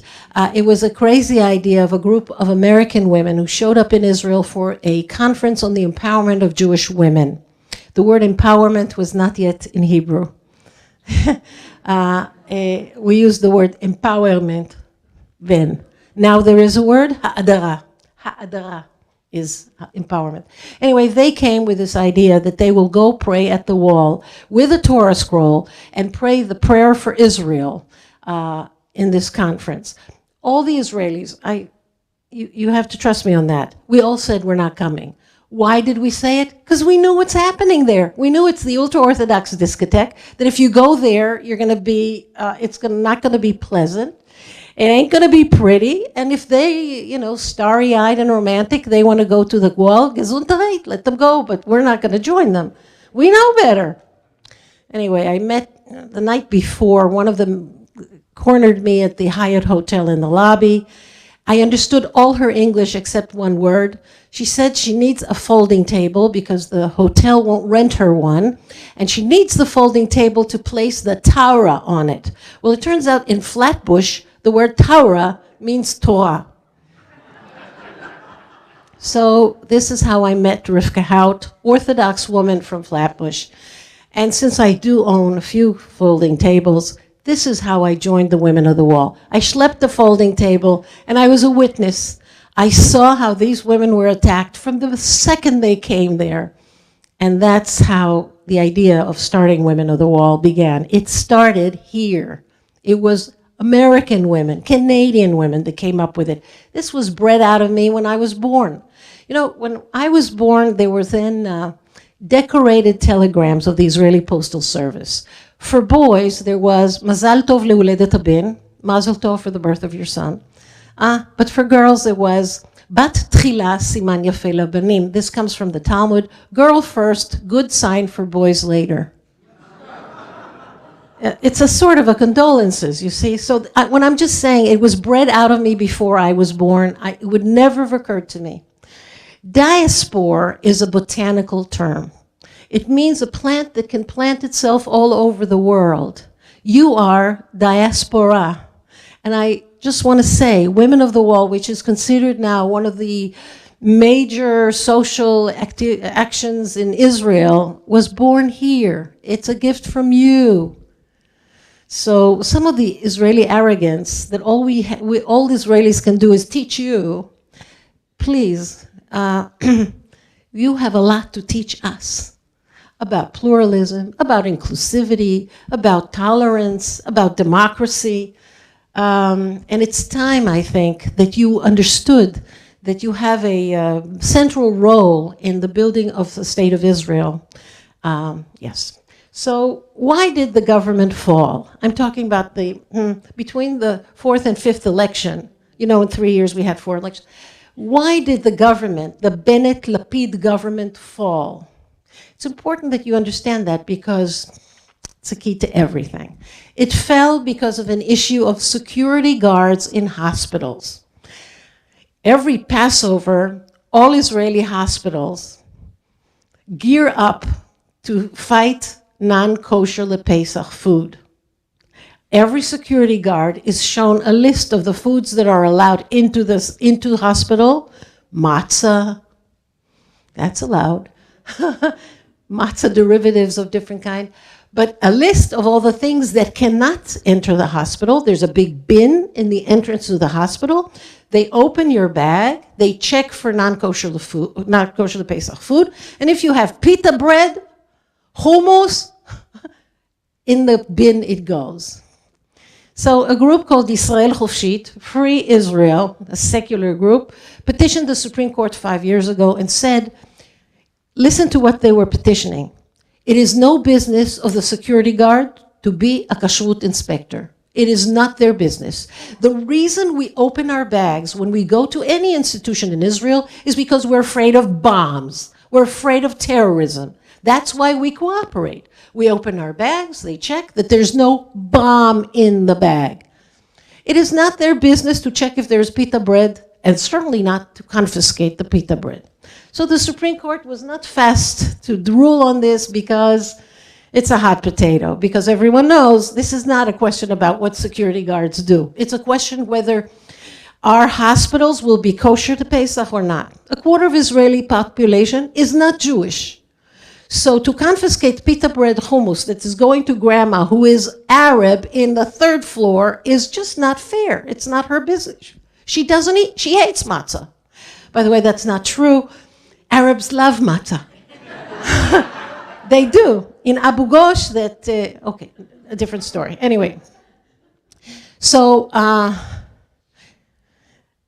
It was a crazy idea of a group of American women who showed up in Israel for a conference on the empowerment of Jewish women. The word empowerment was not yet in Hebrew. We used the word empowerment then. Now there is a word, ha'adara. Ha'adara is empowerment. Anyway, they came with this idea that they will go pray at the wall with a Torah scroll and pray the prayer for Israel in this conference. All the Israelis, you have to trust me on that. We all said we're not coming. Why did we say it? Because we knew what's happening there. We knew it's the ultra-Orthodox discotheque, that if you go there, you're going to be, not going to be pleasant. It ain't going to be pretty. And if they, starry-eyed and romantic, they want to go to the wall, gesundheit, let them go. But we're not going to join them. We know better. Anyway, I met the night before. One of them cornered me at the Hyatt Hotel in the lobby. I understood all her English except one word. She said she needs a folding table because the hotel won't rent her one. And she needs the folding table to place the Torah on it. Well, it turns out in Flatbush, the word Torah means Torah. So this is how I met Rivka Hout, Orthodox woman from Flatbush. And since I do own a few folding tables, this is how I joined the Women of the Wall. I schlepped the folding table, and I was a witness. I saw how these women were attacked from the second they came there. And that's how the idea of starting Women of the Wall began. It started here. It was American women, Canadian women that came up with it. This was bred out of me when I was born. When I was born, there were then decorated telegrams of the Israeli Postal Service. For boys, there was Mazal Tov le'uledet haben, Mazel Tov for the birth of your son. But for girls, there was Bat Tchila Siman Yafeh Labanim. This comes from the Talmud. Girl first, good sign for boys later. It's a sort of a condolences, you see. So when I'm just saying it was bred out of me before I was born, it would never have occurred to me. Diaspora is a botanical term. It means a plant that can plant itself all over the world. You are diaspora. And I just want to say, Women of the Wall, which is considered now one of the major social actions in Israel, was born here. It's a gift from you. So some of the Israeli arrogance that all Israelis can do is teach you, please, you have a lot to teach us about pluralism, about inclusivity, about tolerance, about democracy. And it's time, I think, that you understood that you have a central role in the building of the State of Israel. Yes. So why did the government fall? I'm talking about between the 4th and 5th election. In 3 years we had 4 elections. Why did the government, the Bennett-Lapid government, fall? It's important that you understand that because it's a key to everything. It fell because of an issue of security guards in hospitals. Every Passover, all Israeli hospitals gear up to fight non-kosher LePesach food. Every security guard is shown a list of the foods that are allowed into the hospital. Matzah, that's allowed. Matzah derivatives of different kind. but a list of all the things that cannot enter the hospital. There's a big bin in the entrance to the hospital. They open your bag, they check for non-kosher food, not kosher Pesach food, and if you have pita bread, hummus, in the bin it goes. So a group called Israel Chofshit, Free Israel, a secular group, petitioned the Supreme Court 5 years ago and said, listen to what they were petitioning. It is no business of the security guard to be a kashrut inspector. It is not their business. The reason we open our bags when we go to any institution in Israel is because we're afraid of bombs. We're afraid of terrorism. That's why we cooperate. We open our bags, they check that there's no bomb in the bag. It is not their business to check if there's pita bread, and certainly not to confiscate the pita bread. So the Supreme Court was not fast to rule on this because it's a hot potato, because everyone knows this is not a question about what security guards do. It's a question whether our hospitals will be kosher to Pesach or not. A quarter of Israeli population is not Jewish. So to confiscate pita bread hummus that is going to grandma who is Arab in the third floor is just not fair. It's not her business. She doesn't eat, she hates matzah. By the way, that's not true. Arabs love matzah. They do. In Abu Ghosh, okay, a different story. Anyway, so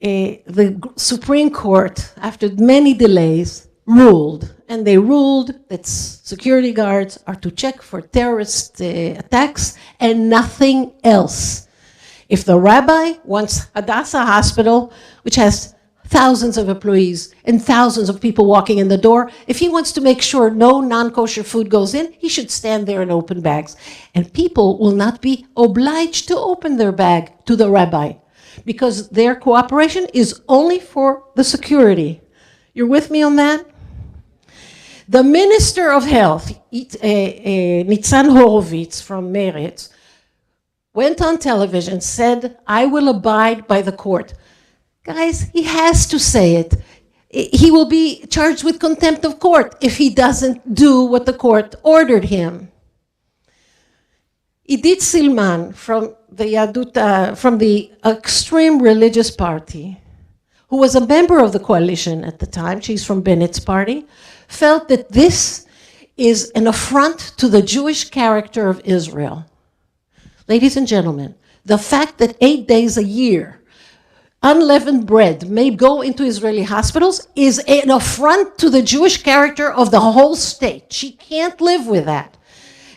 the Supreme Court, after many delays, ruled, and they ruled that security guards are to check for terrorist attacks and nothing else. If the rabbi wants Hadassah Hospital, which has thousands of employees and thousands of people walking in the door, if he wants to make sure no non-kosher food goes in, he should stand there and open bags. And people will not be obliged to open their bag to the rabbi because their cooperation is only for the security. You're with me on that? The Minister of Health, Nitzan Horowitz from Meretz, went on television, said, I will abide by the court. Guys, he has to say it. He will be charged with contempt of court if he doesn't do what the court ordered him. Idit Silman from the extreme religious party, who was a member of the coalition at the time, she's from Bennett's party, felt that this is an affront to the Jewish character of Israel. Ladies and gentlemen, the fact that 8 days a year unleavened bread may go into Israeli hospitals is an affront to the Jewish character of the whole state. She can't live with that.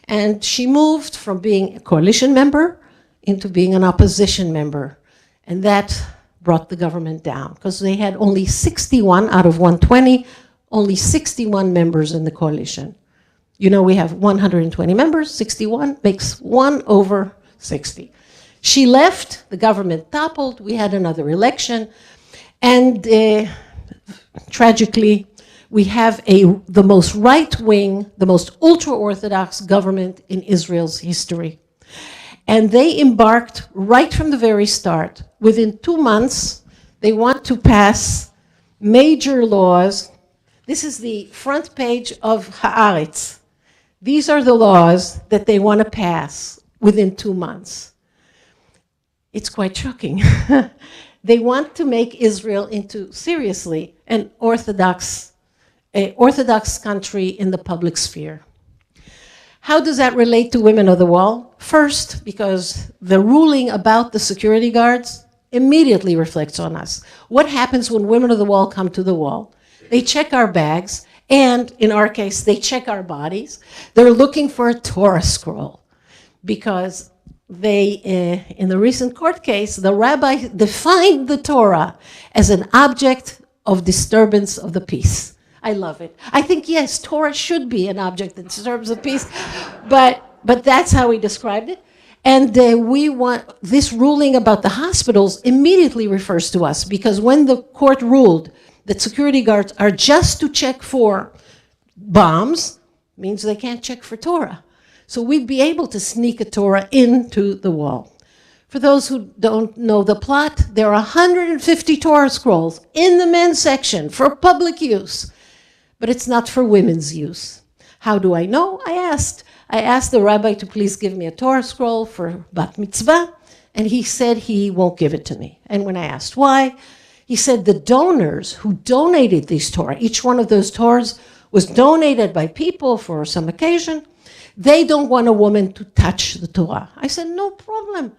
And she moved from being a coalition member into being an opposition member. And that brought the government down because they had only 61 out of 120, only 61 members in the coalition. You know, we have 120 members, 61 makes 1 over 60. She left, the government toppled, we had another election, and tragically, we have the most right-wing, the most ultra-Orthodox government in Israel's history. And they embarked right from the very start. Within 2 months, they want to pass major laws. This is the front page of Haaretz. These are the laws that they want to pass within 2 months. It's quite shocking. They want to make Israel into, seriously, an Orthodox country in the public sphere. How does that relate to Women of the Wall? First, because the ruling about the security guards immediately reflects on us. What happens when Women of the Wall come to the wall? They check our bags, and in our case, they check our bodies. They're looking for a Torah scroll because in the recent court case, the rabbi defined the Torah as an object of disturbance of the peace. I love it. I think, yes, Torah should be an object that disturbs the peace, but that's how he described it. And we want this ruling about the hospitals immediately refers to us because when the court ruled that security guards are just to check for bombs, means they can't check for Torah. So we'd be able to sneak a Torah into the wall. For those who don't know the plot, there are 150 Torah scrolls in the men's section for public use, but it's not for women's use. How do I know? I asked I asked the rabbi to please give me a Torah scroll for bat mitzvah, and he said he won't give it to me. And when I asked why, he said the donors who donated these Torah, each one of those Torahs was donated by people for some occasion, they don't want a woman to touch the Torah. I said, no problem.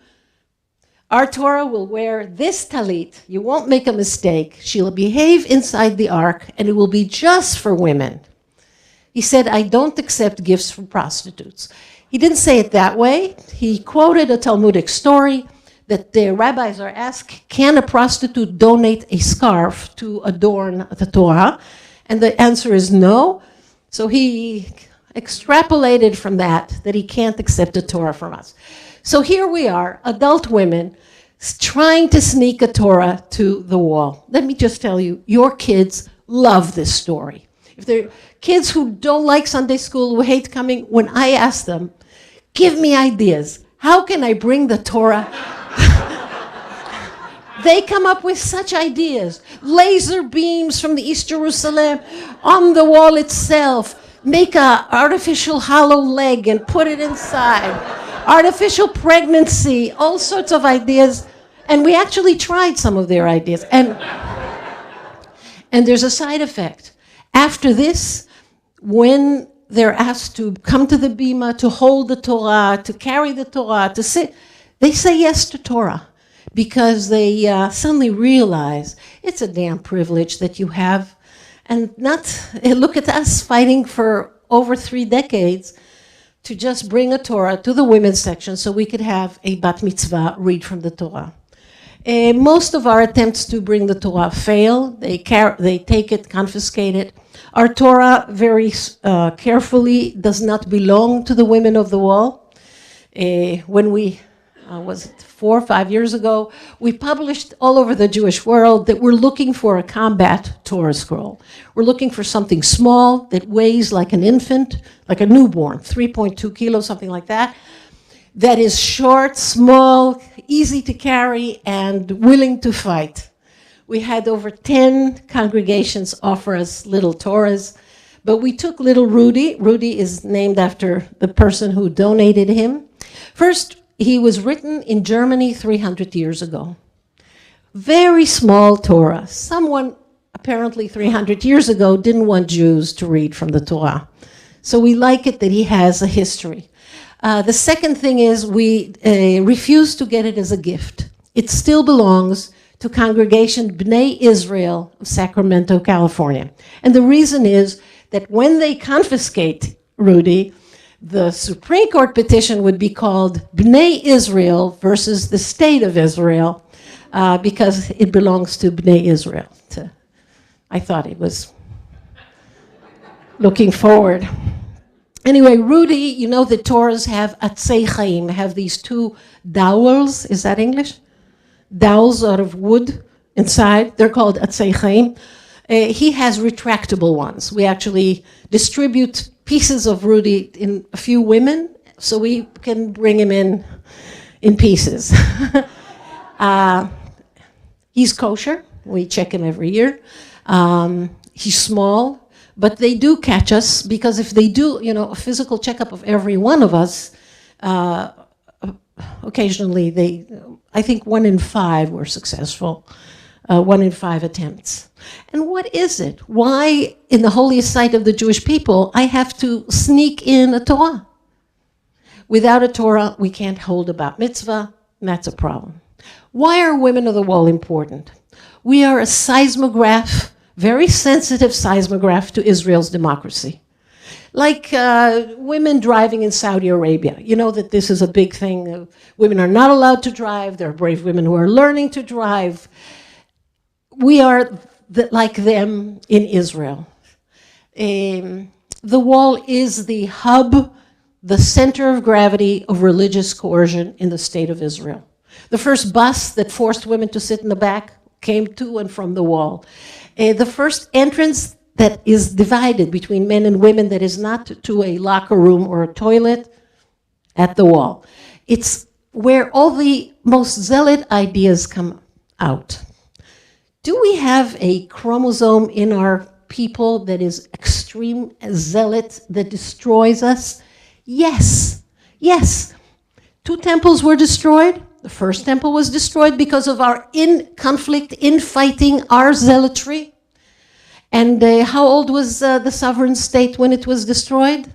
Our Torah will wear this talit. You won't make a mistake. She'll behave inside the ark, and it will be just for women. He said, I don't accept gifts from prostitutes. He didn't say it that way. He quoted a Talmudic story that the rabbis are asked, can a prostitute donate a scarf to adorn the Torah? And the answer is no. So he extrapolated from that he can't accept a Torah from us. So here we are, adult women, trying to sneak a Torah to the wall. Let me just tell you, your kids love this story. If they're kids who don't like Sunday school, who hate coming, when I ask them, give me ideas. How can I bring the Torah? They come up with such ideas. Laser beams from the East Jerusalem on the wall itself. Make an artificial hollow leg and put it inside. Artificial pregnancy, all sorts of ideas. And we actually tried some of their ideas. And there's a side effect. After this, when they're asked to come to the bima, to hold the Torah, to carry the Torah, to sit, they say yes to Torah because they suddenly realize it's a damn privilege that you have. And look at us fighting for over 3 decades to just bring a Torah to the women's section so we could have a bat mitzvah read from the Torah. Most of our attempts to bring the Torah fail. They take it, confiscate it. Our Torah very carefully does not belong to the women of the wall. When we, was it 4 or 5 years ago, we published all over the Jewish world that we're looking for a combat Torah scroll. We're looking for something small that weighs like an infant, like a newborn, 3.2 kilos, something like that is short, small, easy to carry, and willing to fight. We had over 10 congregations offer us little Torahs, but we took little Rudy. Rudy is named after the person who donated him. First, he was written in Germany 300 years ago. Very small Torah. Someone apparently 300 years ago didn't want Jews to read from the Torah. So we like it that he has a history. The second thing is we refuse to get it as a gift. It still belongs to Congregation B'nai Israel of Sacramento, California. And the reason is that when they confiscate Rudy, the Supreme Court petition would be called B'nai Israel versus the State of Israel because it belongs to B'nai Israel. I thought it was looking forward. Anyway, Rudy, you know the Torahs have atzei chaim, have these 2 dowels, is that English? Dowels out of wood inside, they're called atzei chaim. He has retractable ones. We actually distribute pieces of Rudy in a few women, so we can bring him in pieces. He's kosher, we check him every year. He's small. But they do catch us because if they do, a physical checkup of every one of us, occasionally I think 1 in 5 were successful, 1 in 5 attempts. And what is it? Why, in the holiest site of the Jewish people, I have to sneak in a Torah? Without a Torah, we can't hold a bat mitzvah, and that's a problem. Why are women of the wall important? We are a seismograph, very sensitive seismograph to Israel's democracy. Like women driving in Saudi Arabia. You know that this is a big thing. Women are not allowed to drive. There are brave women who are learning to drive. We are like them in Israel. The wall is the hub, the center of gravity of religious coercion in the state of Israel. The first bus that forced women to sit in the back came to and from the wall. The first entrance that is divided between men and women that is not to a locker room or a toilet, at the wall. It's where all the most zealot ideas come out. Do we have a chromosome in our people that is extreme zealot that destroys us? Yes, yes. 2 temples were destroyed. The first temple was destroyed because of our conflict, infighting, our zealotry. And how old was the sovereign state when it was destroyed?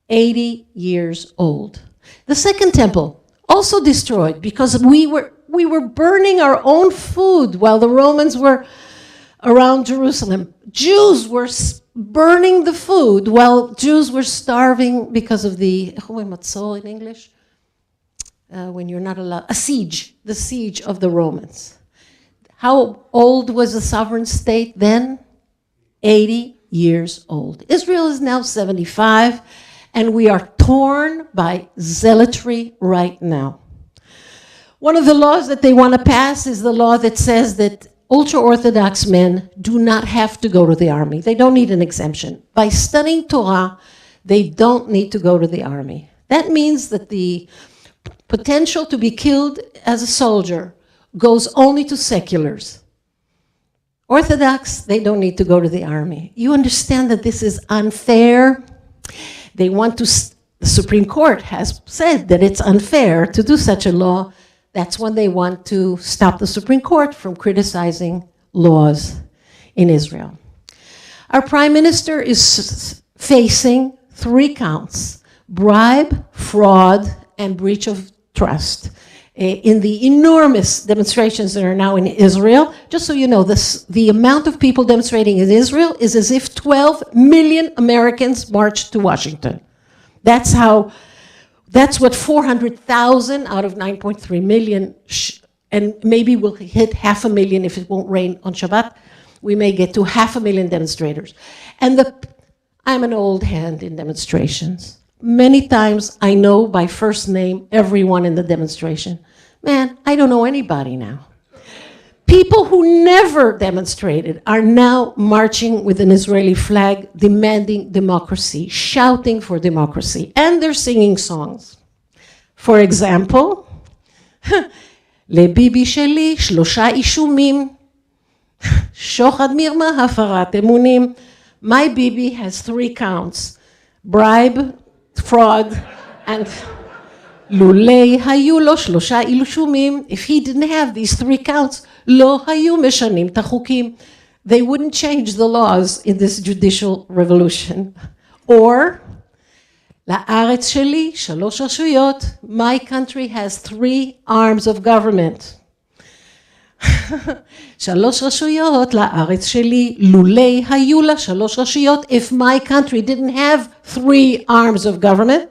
80 years old. The second temple, also destroyed because we were burning our own food while the Romans were around Jerusalem. Jews were burning the food while Jews were starving because of the matzor in English, when you're not allowed, the siege of the Romans. How old was the sovereign state then? 80 years old. Israel is now 75, and we are torn by zealotry right now. One of the laws that they want to pass is the law that says that ultra-Orthodox men do not have to go to the army. They don't need an exemption. By studying Torah, they don't need to go to the army. That means that the potential to be killed as a soldier goes only to seculars. Orthodox, they don't need to go to the army. You understand that this is unfair? They want to, the Supreme Court has said that it's unfair to do such a law. That's when they want to stop the Supreme Court from criticizing laws in Israel. Our Prime Minister is facing 3 counts: bribe, fraud, and breach of trust. In the enormous demonstrations that are now in Israel, just so you know, the amount of people demonstrating in Israel is as if 12 million Americans marched to Washington. That's what 400,000 out of 9.3 million, and maybe we'll hit 500,000 if it won't rain on Shabbat. We may get to 500,000 demonstrators. And I'm an old hand in demonstrations. Many times I know by first name everyone in the demonstration. Man, I don't know anybody now. People who never demonstrated are now marching with an Israeli flag, demanding democracy, shouting for democracy, and they're singing songs. For example, לביבי שלי 3 אישומים, שוחד מרמה הפרת אמונים. My Bibi has 3 counts: bribe, fraud, and לולי היו לו 3 אישומים. If he didn't have these 3 counts, לא היו משנים את החוקים. They wouldn't change the laws in this judicial revolution. Or, לארץ שלי 3 רשויות. My country has 3 arms of government. 3 רשויות לארץ שלי, לולי היו לה 3 רשויות. If my country didn't have 3 arms of government,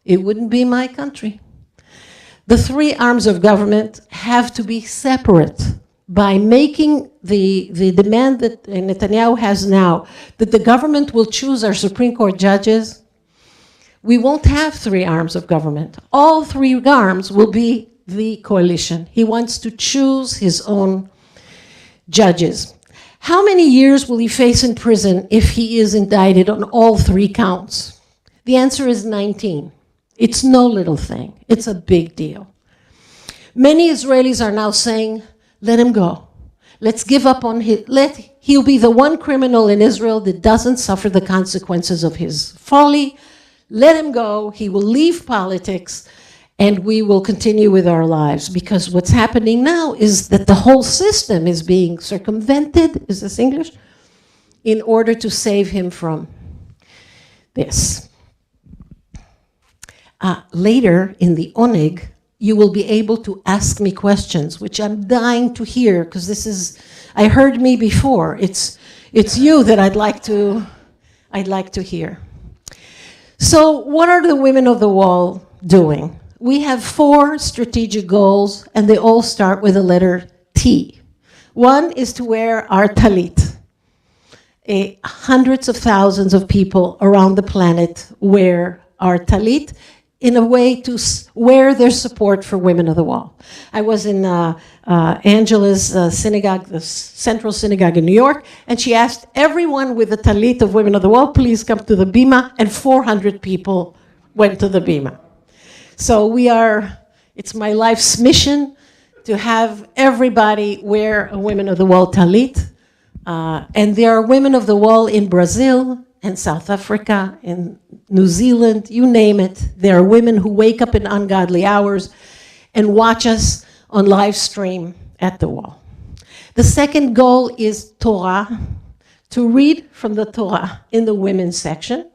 it wouldn't be my country. The 3 arms of government have to be separate by making the demand that Netanyahu has now, that the government will choose our Supreme Court judges. We won't have 3 arms of government. All 3 arms will be the coalition. He wants to choose his own judges. How many years will he face in prison if he is indicted on all 3 counts? The answer is 19. It's no little thing. It's a big deal. Many Israelis are now saying, let him go. Let's give up on him. He'll be the one criminal in Israel that doesn't suffer the consequences of his folly. Let him go. He will leave politics, and we will continue with our lives. Because what's happening now is that the whole system is being circumvented, is this English? In order to save him from this. Later in the Oneg, you will be able to ask me questions, which I'm dying to hear, because I heard me before. It's you that I'd like to hear. So what are the women of the wall doing? We have 4 strategic goals, and they all start with the letter T. One is to wear our talit. Hundreds of thousands of people around the planet wear our talit in a way to wear their support for women of the wall. I was in Angela's synagogue, the Central Synagogue in New York, and she asked everyone with the talit of Women of the Wall, please come to the bima, and 400 people went to the bima. So it's my life's mission to have everybody wear a Women of the Wall talit. And there are Women of the Wall in Brazil and South Africa and New Zealand, you name it. There are women who wake up in ungodly hours and watch us on live stream at the wall. The second goal is Torah, to read from the Torah in the women's section.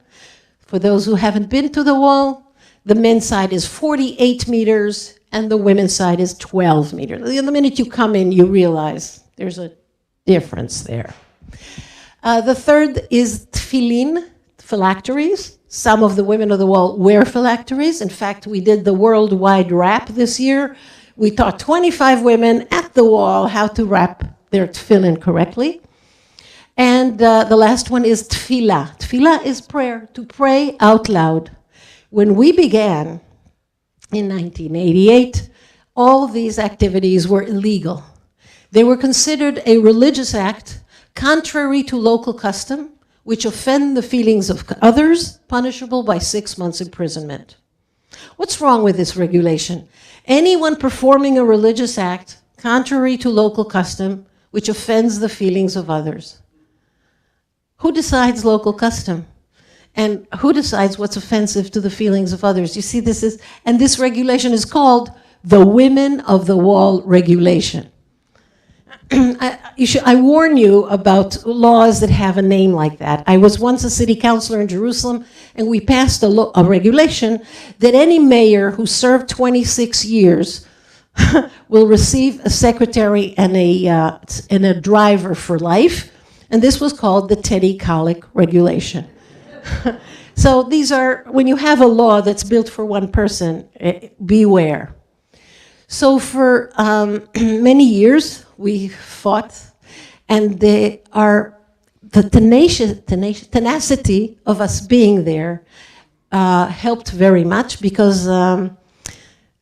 For those who haven't been to the wall, the men's side is 48 meters and the women's side is 12 meters. The minute you come in, you realize there's a difference there. The third is tefillin, phylacteries. Some of the women of the wall wear phylacteries. In fact, we did the worldwide wrap this year. We taught 25 women at the wall how to wrap their tefillin correctly. And the last one is tefillah. Tefillah is prayer, to pray out loud. When we began in 1988, all these activities were illegal. They were considered a religious act contrary to local custom, which offend the feelings of others, punishable by 6 months imprisonment. What's wrong with this regulation? Anyone performing a religious act contrary to local custom, which offends the feelings of others. Who decides local custom? And who decides what's offensive to the feelings of others? You see, this regulation is called the Women of the Wall Regulation. I warn you about laws that have a name like that. I was once a city councilor in Jerusalem, and we passed a regulation that any mayor who served 26 years will receive a secretary and a driver for life. And this was called the Teddy Kollek regulation. So these are, when you have a law that's built for one person, beware. So for many years, we fought, and the tenacity of us being there helped very much, because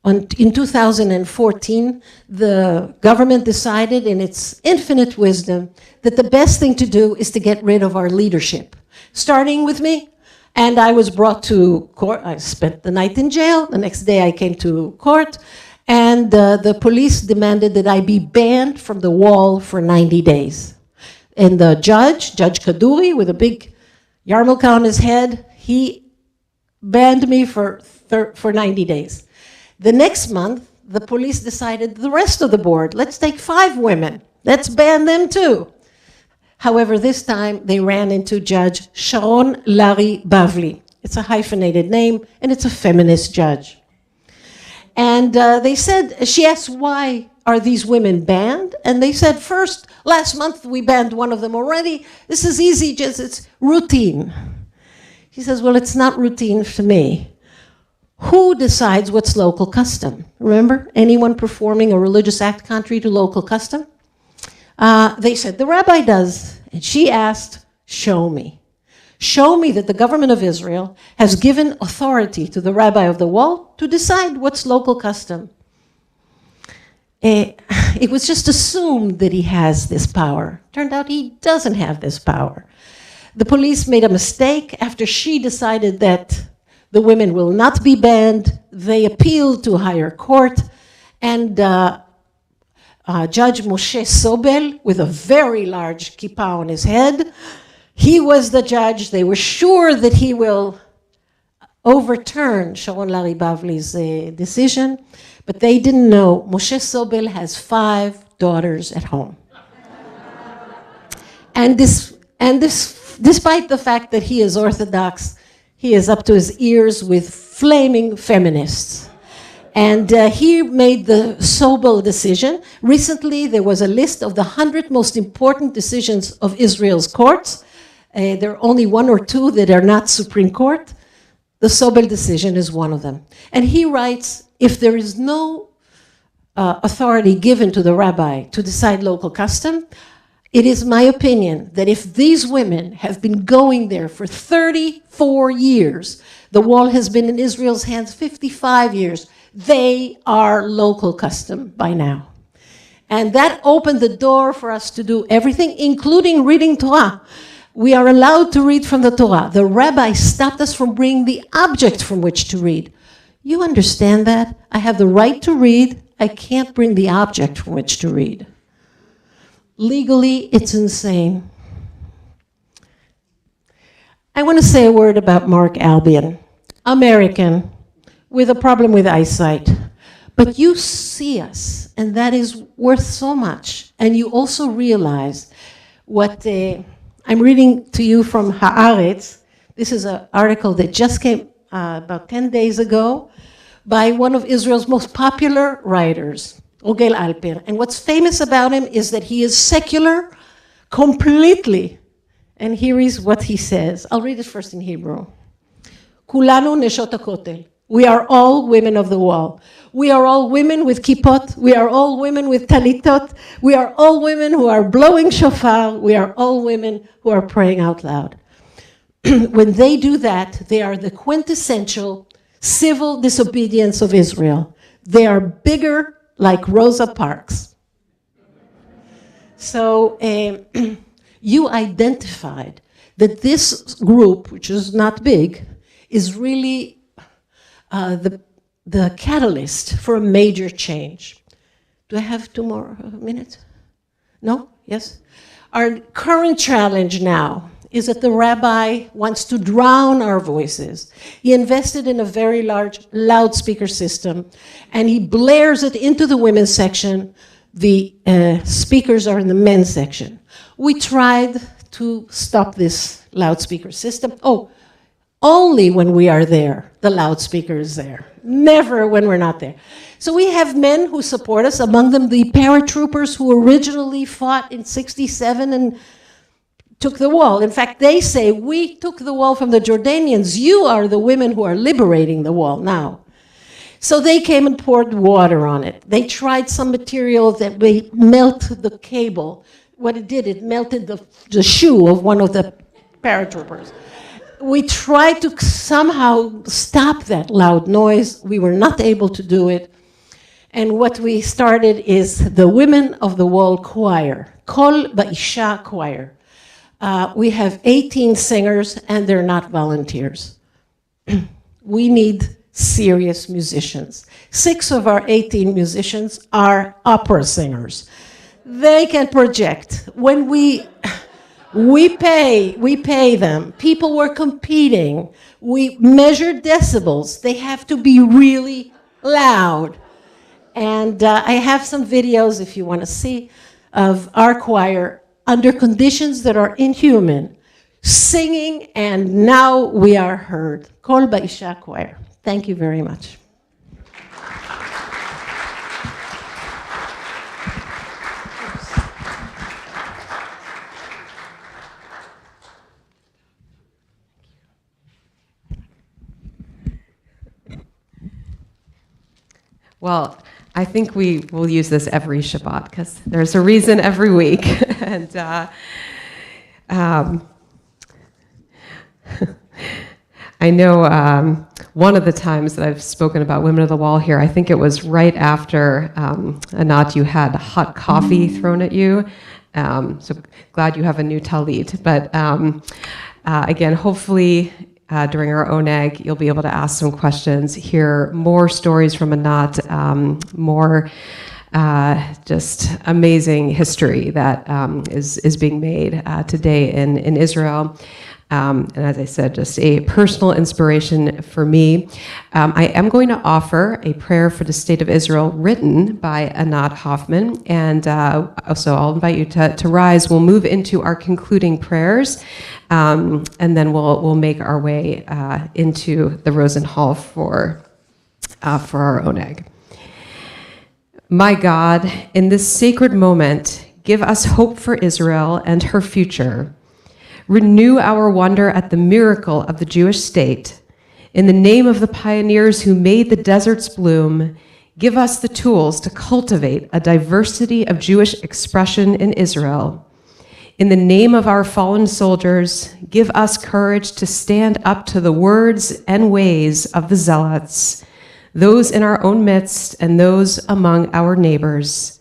in 2014, the government decided in its infinite wisdom that the best thing to do is to get rid of our leadership, starting with me. And I was brought to court. I spent the night in jail. The next day I came to court. And the police demanded that I be banned from the wall for 90 days. And the Judge Kaduri, with a big yarmulke on his head, he banned me for 90 days. The next month, the police decided the rest of the board, let's take 5 women. Let's ban them too. However, this time they ran into Judge Sharon Larry Bavli. It's a hyphenated name, and it's a feminist judge. And they said, she asked, why are these women banned? And they said, first, last month we banned one of them already. This is easy, just it's routine. He says, well, it's not routine for me. Who decides what's local custom? Remember, anyone performing a religious act contrary to local custom? They said, the rabbi does. And she asked, show me. Show me that the government of Israel has given authority to the rabbi of the wall to decide what's local custom. It was just assumed that he has this power. Turned out he doesn't have this power. The police made a mistake. After she decided that the women will not be banned, they appealed to a higher court, and Judge Moshe Sobel, with a very large kippah on his head, he was the judge. They were sure that he will overturn Sharon Larry Bavli's decision, but they didn't know Moshe Sobel has 5 daughters at home. And despite the fact that he is Orthodox, he is up to his ears with flaming feminists. And he made the Sobel decision. Recently, there was a list of the 100 most important decisions of Israel's courts. There are only 1 or 2 that are not Supreme Court. The Sobel decision is one of them. And he writes, if there is no authority given to the rabbi to decide local custom, it is my opinion that if these women have been going there for 34 years, the wall has been in Israel's hands 55 years, they are local custom by now. And that opened the door for us to do everything, including reading Torah. We are allowed to read from the Torah. The rabbi stopped us from bringing the object from which to read. You understand that? I have the right to read. I can't bring the object from which to read. Legally, it's insane. I want to say a word about Mark Albion, American, with a problem with eyesight. But you see us, and that is worth so much. And you also realize what I'm reading to you from Haaretz. This is an article that just came about 10 days ago by one of Israel's most popular writers, Ogel Alper. And what's famous about him is that he is secular completely. And here is what he says. I'll read it first in Hebrew. Kulanu neshot hakotel. We are all women of the wall. We are all women with kippot. We are all women with talitot. We are all women who are blowing shofar. We are all women who are praying out loud. When they do that, they are the quintessential civil disobedience of Israel. They are bigger like Rosa Parks. So you identified that this group, which is not big, is really the catalyst for a major change. Do I have 2 more minutes? No? Yes? Our current challenge now is that the rabbi wants to drown our voices. He invested in a very large loudspeaker system, and he blares it into the women's section. The speakers are in the men's section. We tried to stop this loudspeaker system. Oh, only when we are there, the loudspeaker is there. Never when we're not there. So we have men who support us, among them the paratroopers who originally fought in '67 and took the wall. In fact, they say, we took the wall from the Jordanians. You are the women who are liberating the wall now. So they came and poured water on it. They tried some material that may melt the cable. What it did, it melted the shoe of one of the paratroopers. We tried to somehow stop that loud noise. We were not able to do it. And what we started is the Women of the Wall Choir, Kol Ba'isha Choir. We have 18 singers, and they're not volunteers. We need serious musicians. 6 of our 18 musicians are opera singers. They can project. When we pay them. People were competing. We measured decibels. They have to be really loud. And I have some videos, if you want to see, of our choir under conditions that are inhuman, singing, and now we are heard. Kol Ba'isha Choir. Thank you very much. Well, I think we will use this every Shabbat because there's a reason every week. And I know one of the times that I've spoken about Women of the Wall here, I think it was right after, Anat, you had hot coffee thrown at you. So glad you have a new talit. But again, hopefully, during our oneg, you'll be able to ask some questions, hear more stories from Anat, more just amazing history that is being made today in Israel. And as I said, just a personal inspiration for me. I am going to offer a prayer for the state of Israel written by Anat Hoffman. And also I'll invite you to rise. We'll move into our concluding prayers. And then we'll make our way into the Rosen Hall for our oneg. My God, in this sacred moment, give us hope for Israel and her future. Renew our wonder at the miracle of the Jewish state. In the name of the pioneers who made the deserts bloom, give us the tools to cultivate a diversity of Jewish expression in Israel. In the name of our fallen soldiers, give us courage to stand up to the words and ways of the zealots, those in our own midst and those among our neighbors.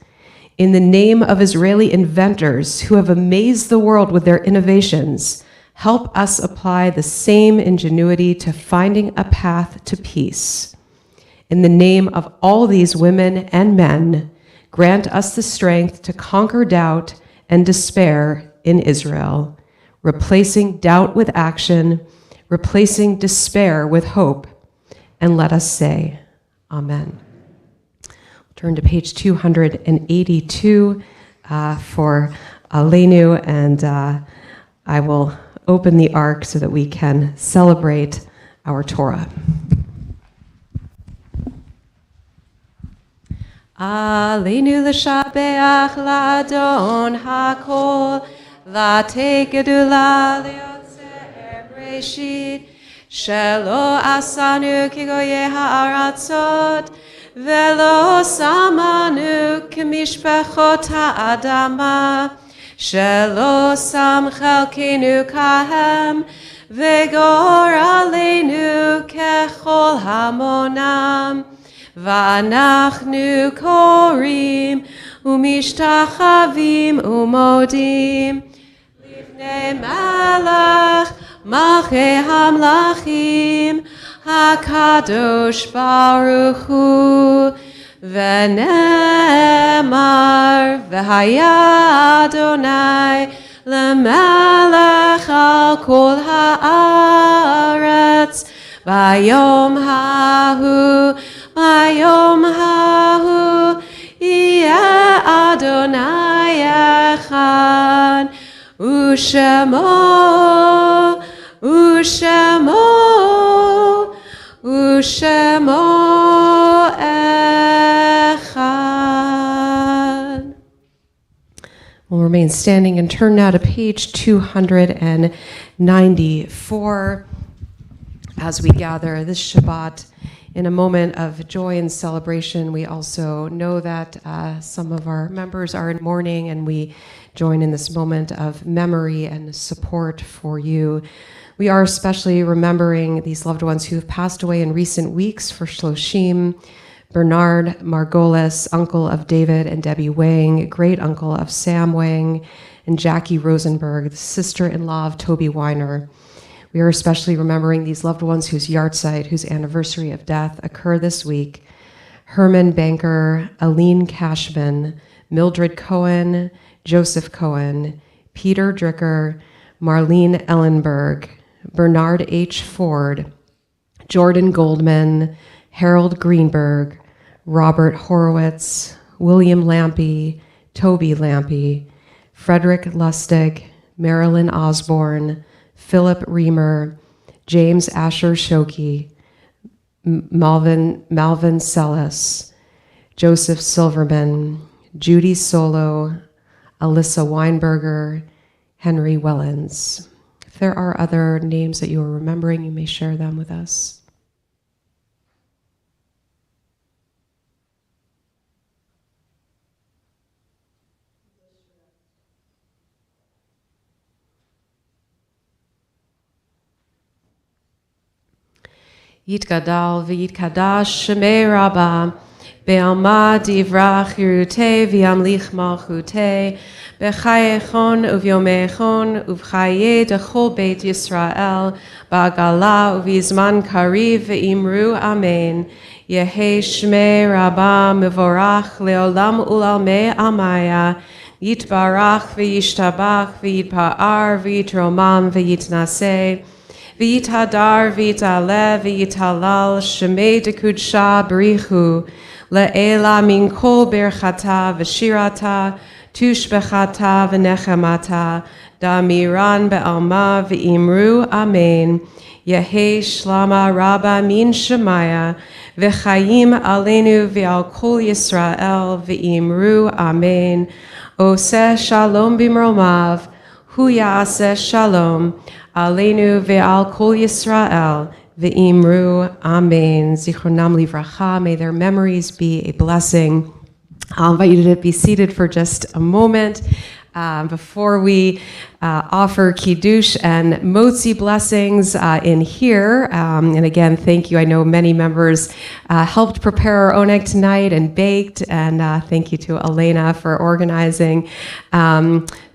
In the name of Israeli inventors who have amazed the world with their innovations, help us apply the same ingenuity to finding a path to peace. In the name of all these women and men, grant us the strength to conquer doubt and despair in Israel. replacing doubt with action, replacing despair with hope. And let us say, Amen. Turn to page 282 for Aleinu, and I will open the ark so that we can celebrate our Torah. Aleinu l'shabeach l'adon hakol, la'tei gedula liotzer breshit, shelo asanu kigoye ha'aratzot, velo samanu k'mishpachot ha'adama, shelo sam chelkenu kahem, וגורלנו ככל המונם, ואנחנו קוראים ומשתחווים ומודים לפני מלך מלכי המלכים הקדוש ברוך הוא, ונאמר והיה אדוני למלך על כל הארץ ביום ההוא יהיה אדוני אחד ושמו אחד. We'll remain standing and turn now to page 294 as we gather this Shabbat in a moment of joy and celebration. We also know that some of our members are in mourning, and we join in this moment of memory and support for you. We are especially remembering these loved ones who have passed away in recent weeks. For Shloshim, Bernard Margolis, uncle of David and Debbie Wang, great uncle of Sam Wang, and Jackie Rosenberg, the sister-in-law of Toby Weiner. We are especially remembering these loved ones whose yahrzeit, whose anniversary of death occurred this week. Herman Banker, Aline Cashman, Mildred Cohen, Joseph Cohen, Peter Dricker, Marlene Ellenberg, Bernard H. Ford, Jordan Goldman, Harold Greenberg, Robert Horowitz, William Lampy, Toby Lampy, Frederick Lustig, Marilyn Osborne, Philip Reamer, James Asher Shoki, Malvin Sellis, Joseph Silverman, Judy Solo, Alyssa Weinberger, Henry Wellens. If there are other names that you are remembering, you may share them with us. Yitgadal v'yitkadash shemei Rabbah, be'alma divrach yirutei v'yamlich malchutei, b'chayechon uvyomechon uvchaye dechol beit Yisrael, ba'gala uvizman kariv v'imru amen. Yehe shmei Rabbah mevorach leolam ulalmei amaya, yitbarach v'yishtabach v'yitpa'ar v'yitromam v'yitnaseh, V'yitadar v'yitale v'yitalal shemei dekudsha b'richu le'ela min kol berchata v'shirata tushbechata v'nechemata da'miran be'alma v'imru amen. Yehe shlama rabba min shemaya v'chayim aleinu v'al kol Yisrael v'imru amen. Oseh shalom b'mromav hu ya'aseh shalom Aleinu ve'al kol Yisrael ve'imru amen. Zichronam livracha. May their memories be a blessing. I'll invite you to be seated for just a moment before we offer Kiddush and Motzi blessings in here. And again, thank you. I know many members helped prepare our oneg tonight and baked, and thank you to Elena for organizing.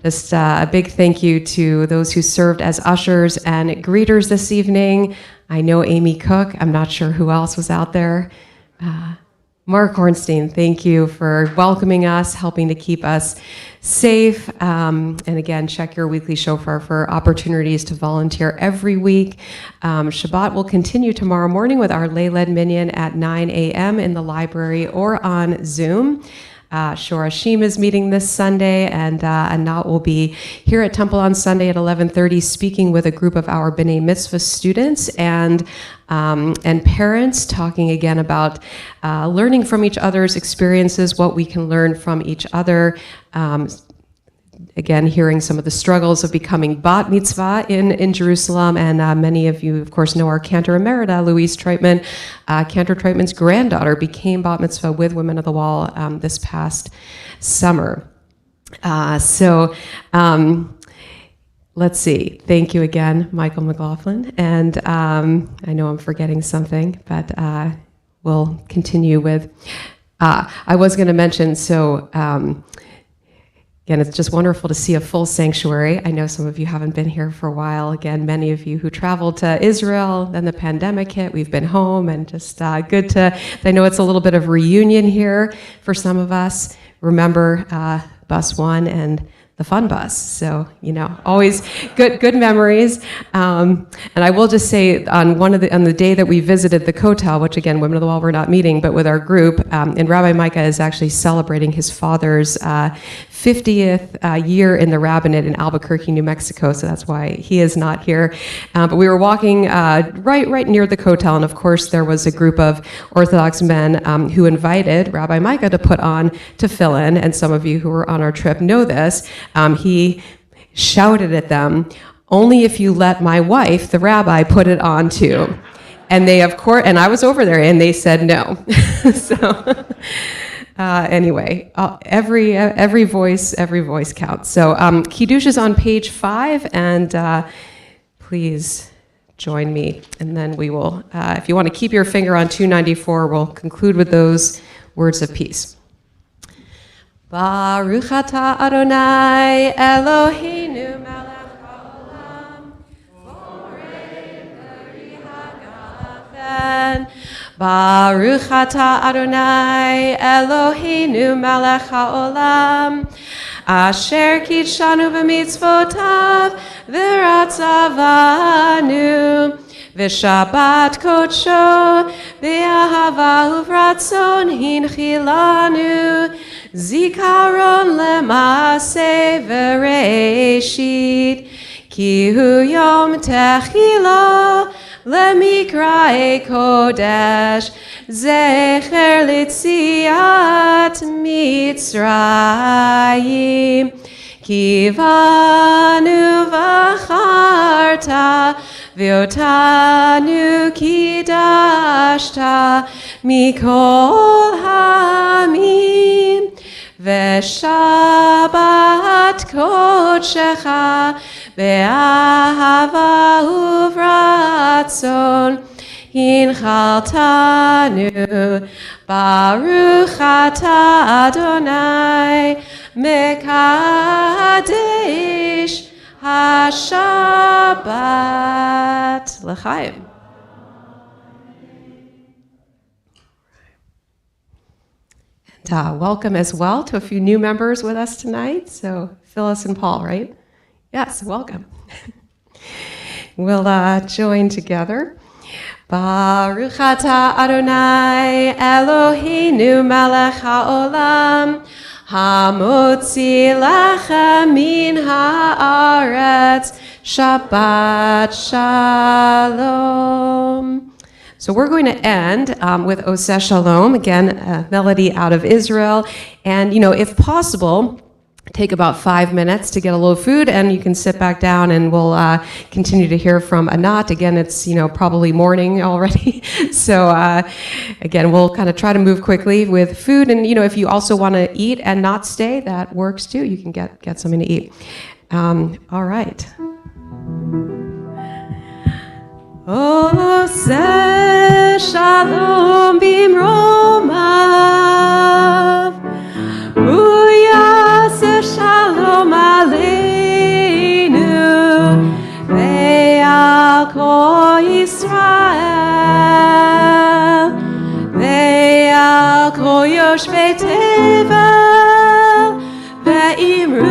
Just a big thank you to those who served as ushers and greeters this evening. I know Amy Cook. I'm not sure who else was out there. Mark Hornstein, thank you for welcoming us, helping to keep us safe. And again, check your weekly shofar for opportunities to volunteer every week. Shabbat will continue tomorrow morning with our lay-led minyan at 9 a.m. in the library or on Zoom. Shorashim is meeting this Sunday, and Anat will be here at Temple on Sunday at 11:30, speaking with a group of our B'nai Mitzvah students and parents, talking again about learning from each other's experiences, what we can learn from each other. Again, hearing some of the struggles of becoming bat mitzvah in Jerusalem, and many of you, of course, know our Cantor Emerita, Louise Treutman. Cantor Treutman's granddaughter became bat mitzvah with Women of the Wall this past summer. Let's see. Thank you again, Michael McLaughlin. And I know I'm forgetting something, but we'll continue with. I was going to mention, again, it's just wonderful to see a full sanctuary. I know some of you haven't been here for a while. Again, many of you who traveled to Israel, then the pandemic hit, we've been home, and just good to, I know it's a little bit of reunion here for some of us. Remember bus one and the fun bus. So, always good memories. And I will just say on the day that we visited the Kotel, which again, Women of the Wall were not meeting, but with our group, and Rabbi Micah is actually celebrating his father's 50th year in the rabbinate in Albuquerque, New Mexico. So that's why he is not here. But we were walking right near the Kotel, and of course there was a group of Orthodox men who invited Rabbi Micah to put on to fill in. And some of you who were on our trip know this. He shouted at them, "Only if you let my wife, the rabbi, put it on too." And they, of course, and I was over there, and they said no. So anyway, every voice counts. So Kiddush is on page 5, and please join me. And then we will, if you want to keep your finger on 294, we'll conclude with those words of peace. Baruch atah Adonai Eloheinu melech haolam, borei beri hagafen. Baruch atah Adonai Eloheinu melech haolam, asher kitshanu b'mitzvotav v'ratzavanu, v'shabbat kodsho v'ahava uvratzon hinchilanu, zikaron lemase v'reishit, ki hu yom techila lemikrae kodesh, zecher litziat mitzrayim, ki vanu v'charta v'otanu kidashta mikol hamim, v'shabbat kodshecha be'ahava uvratzon hinchaltanu. Baruch atah Adonai mekadesh hashabbat l'chaim. And welcome as well to a few new members with us tonight. So Phyllis and Paul, right? Yes, welcome. We'll join together. Baruch atah Adonai Eloheinu melech haolam, hamotzi lechem min haaretz, Shabbat shalom. So we're going to end with Oseh Shalom, again, a melody out of Israel. And, if possible, take about 5 minutes to get a little food, and you can sit back down, and we'll continue to hear from Anat. Again, it's, probably morning already. So, again, we'll kind of try to move quickly with food. And, if you also want to eat and not stay, that works too. You can get something to eat. All right. Oseh Shalom bimromav, Uyaseh Shalom aleinu, ve'al kol Yisrael, ve'al kol יושבי תבל ואמרו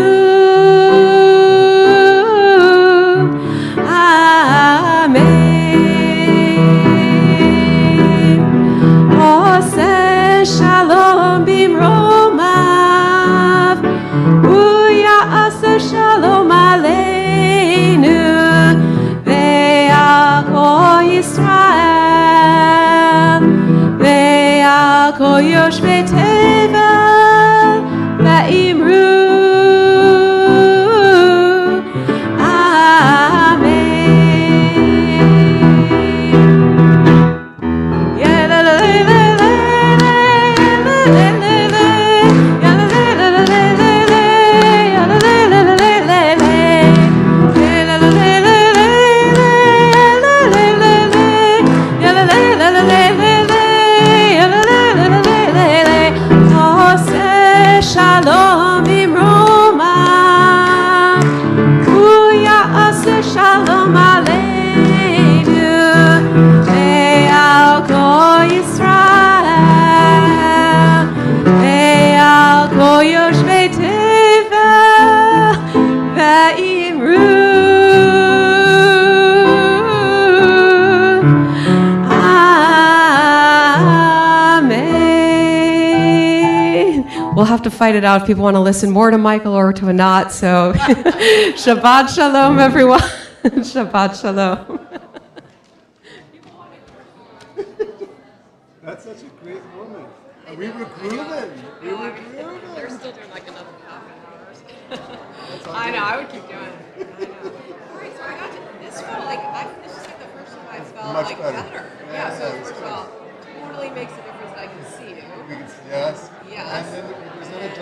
אמן. עושה שלום במרומיו הוא יעשה שלום עלינו ועל כל ישראל ועל כל יושבי תבל ואמרו שלום במרומיו הוא יעשה שלום עלינו ועל כל ישראל ועל כל יושבי תבל ואמרו We'll have to fight it out if people want to listen more to Michael or to Anat. So, Shabbat Shalom, everyone. Shabbat Shalom. That's such a great moment. We were grooving. We were grooving. They're still doing like another half an hour. That's I know, I would keep doing it. I know. All right, so I got to, this felt like, this is like the first time I felt Much like better. better. Yeah, So it's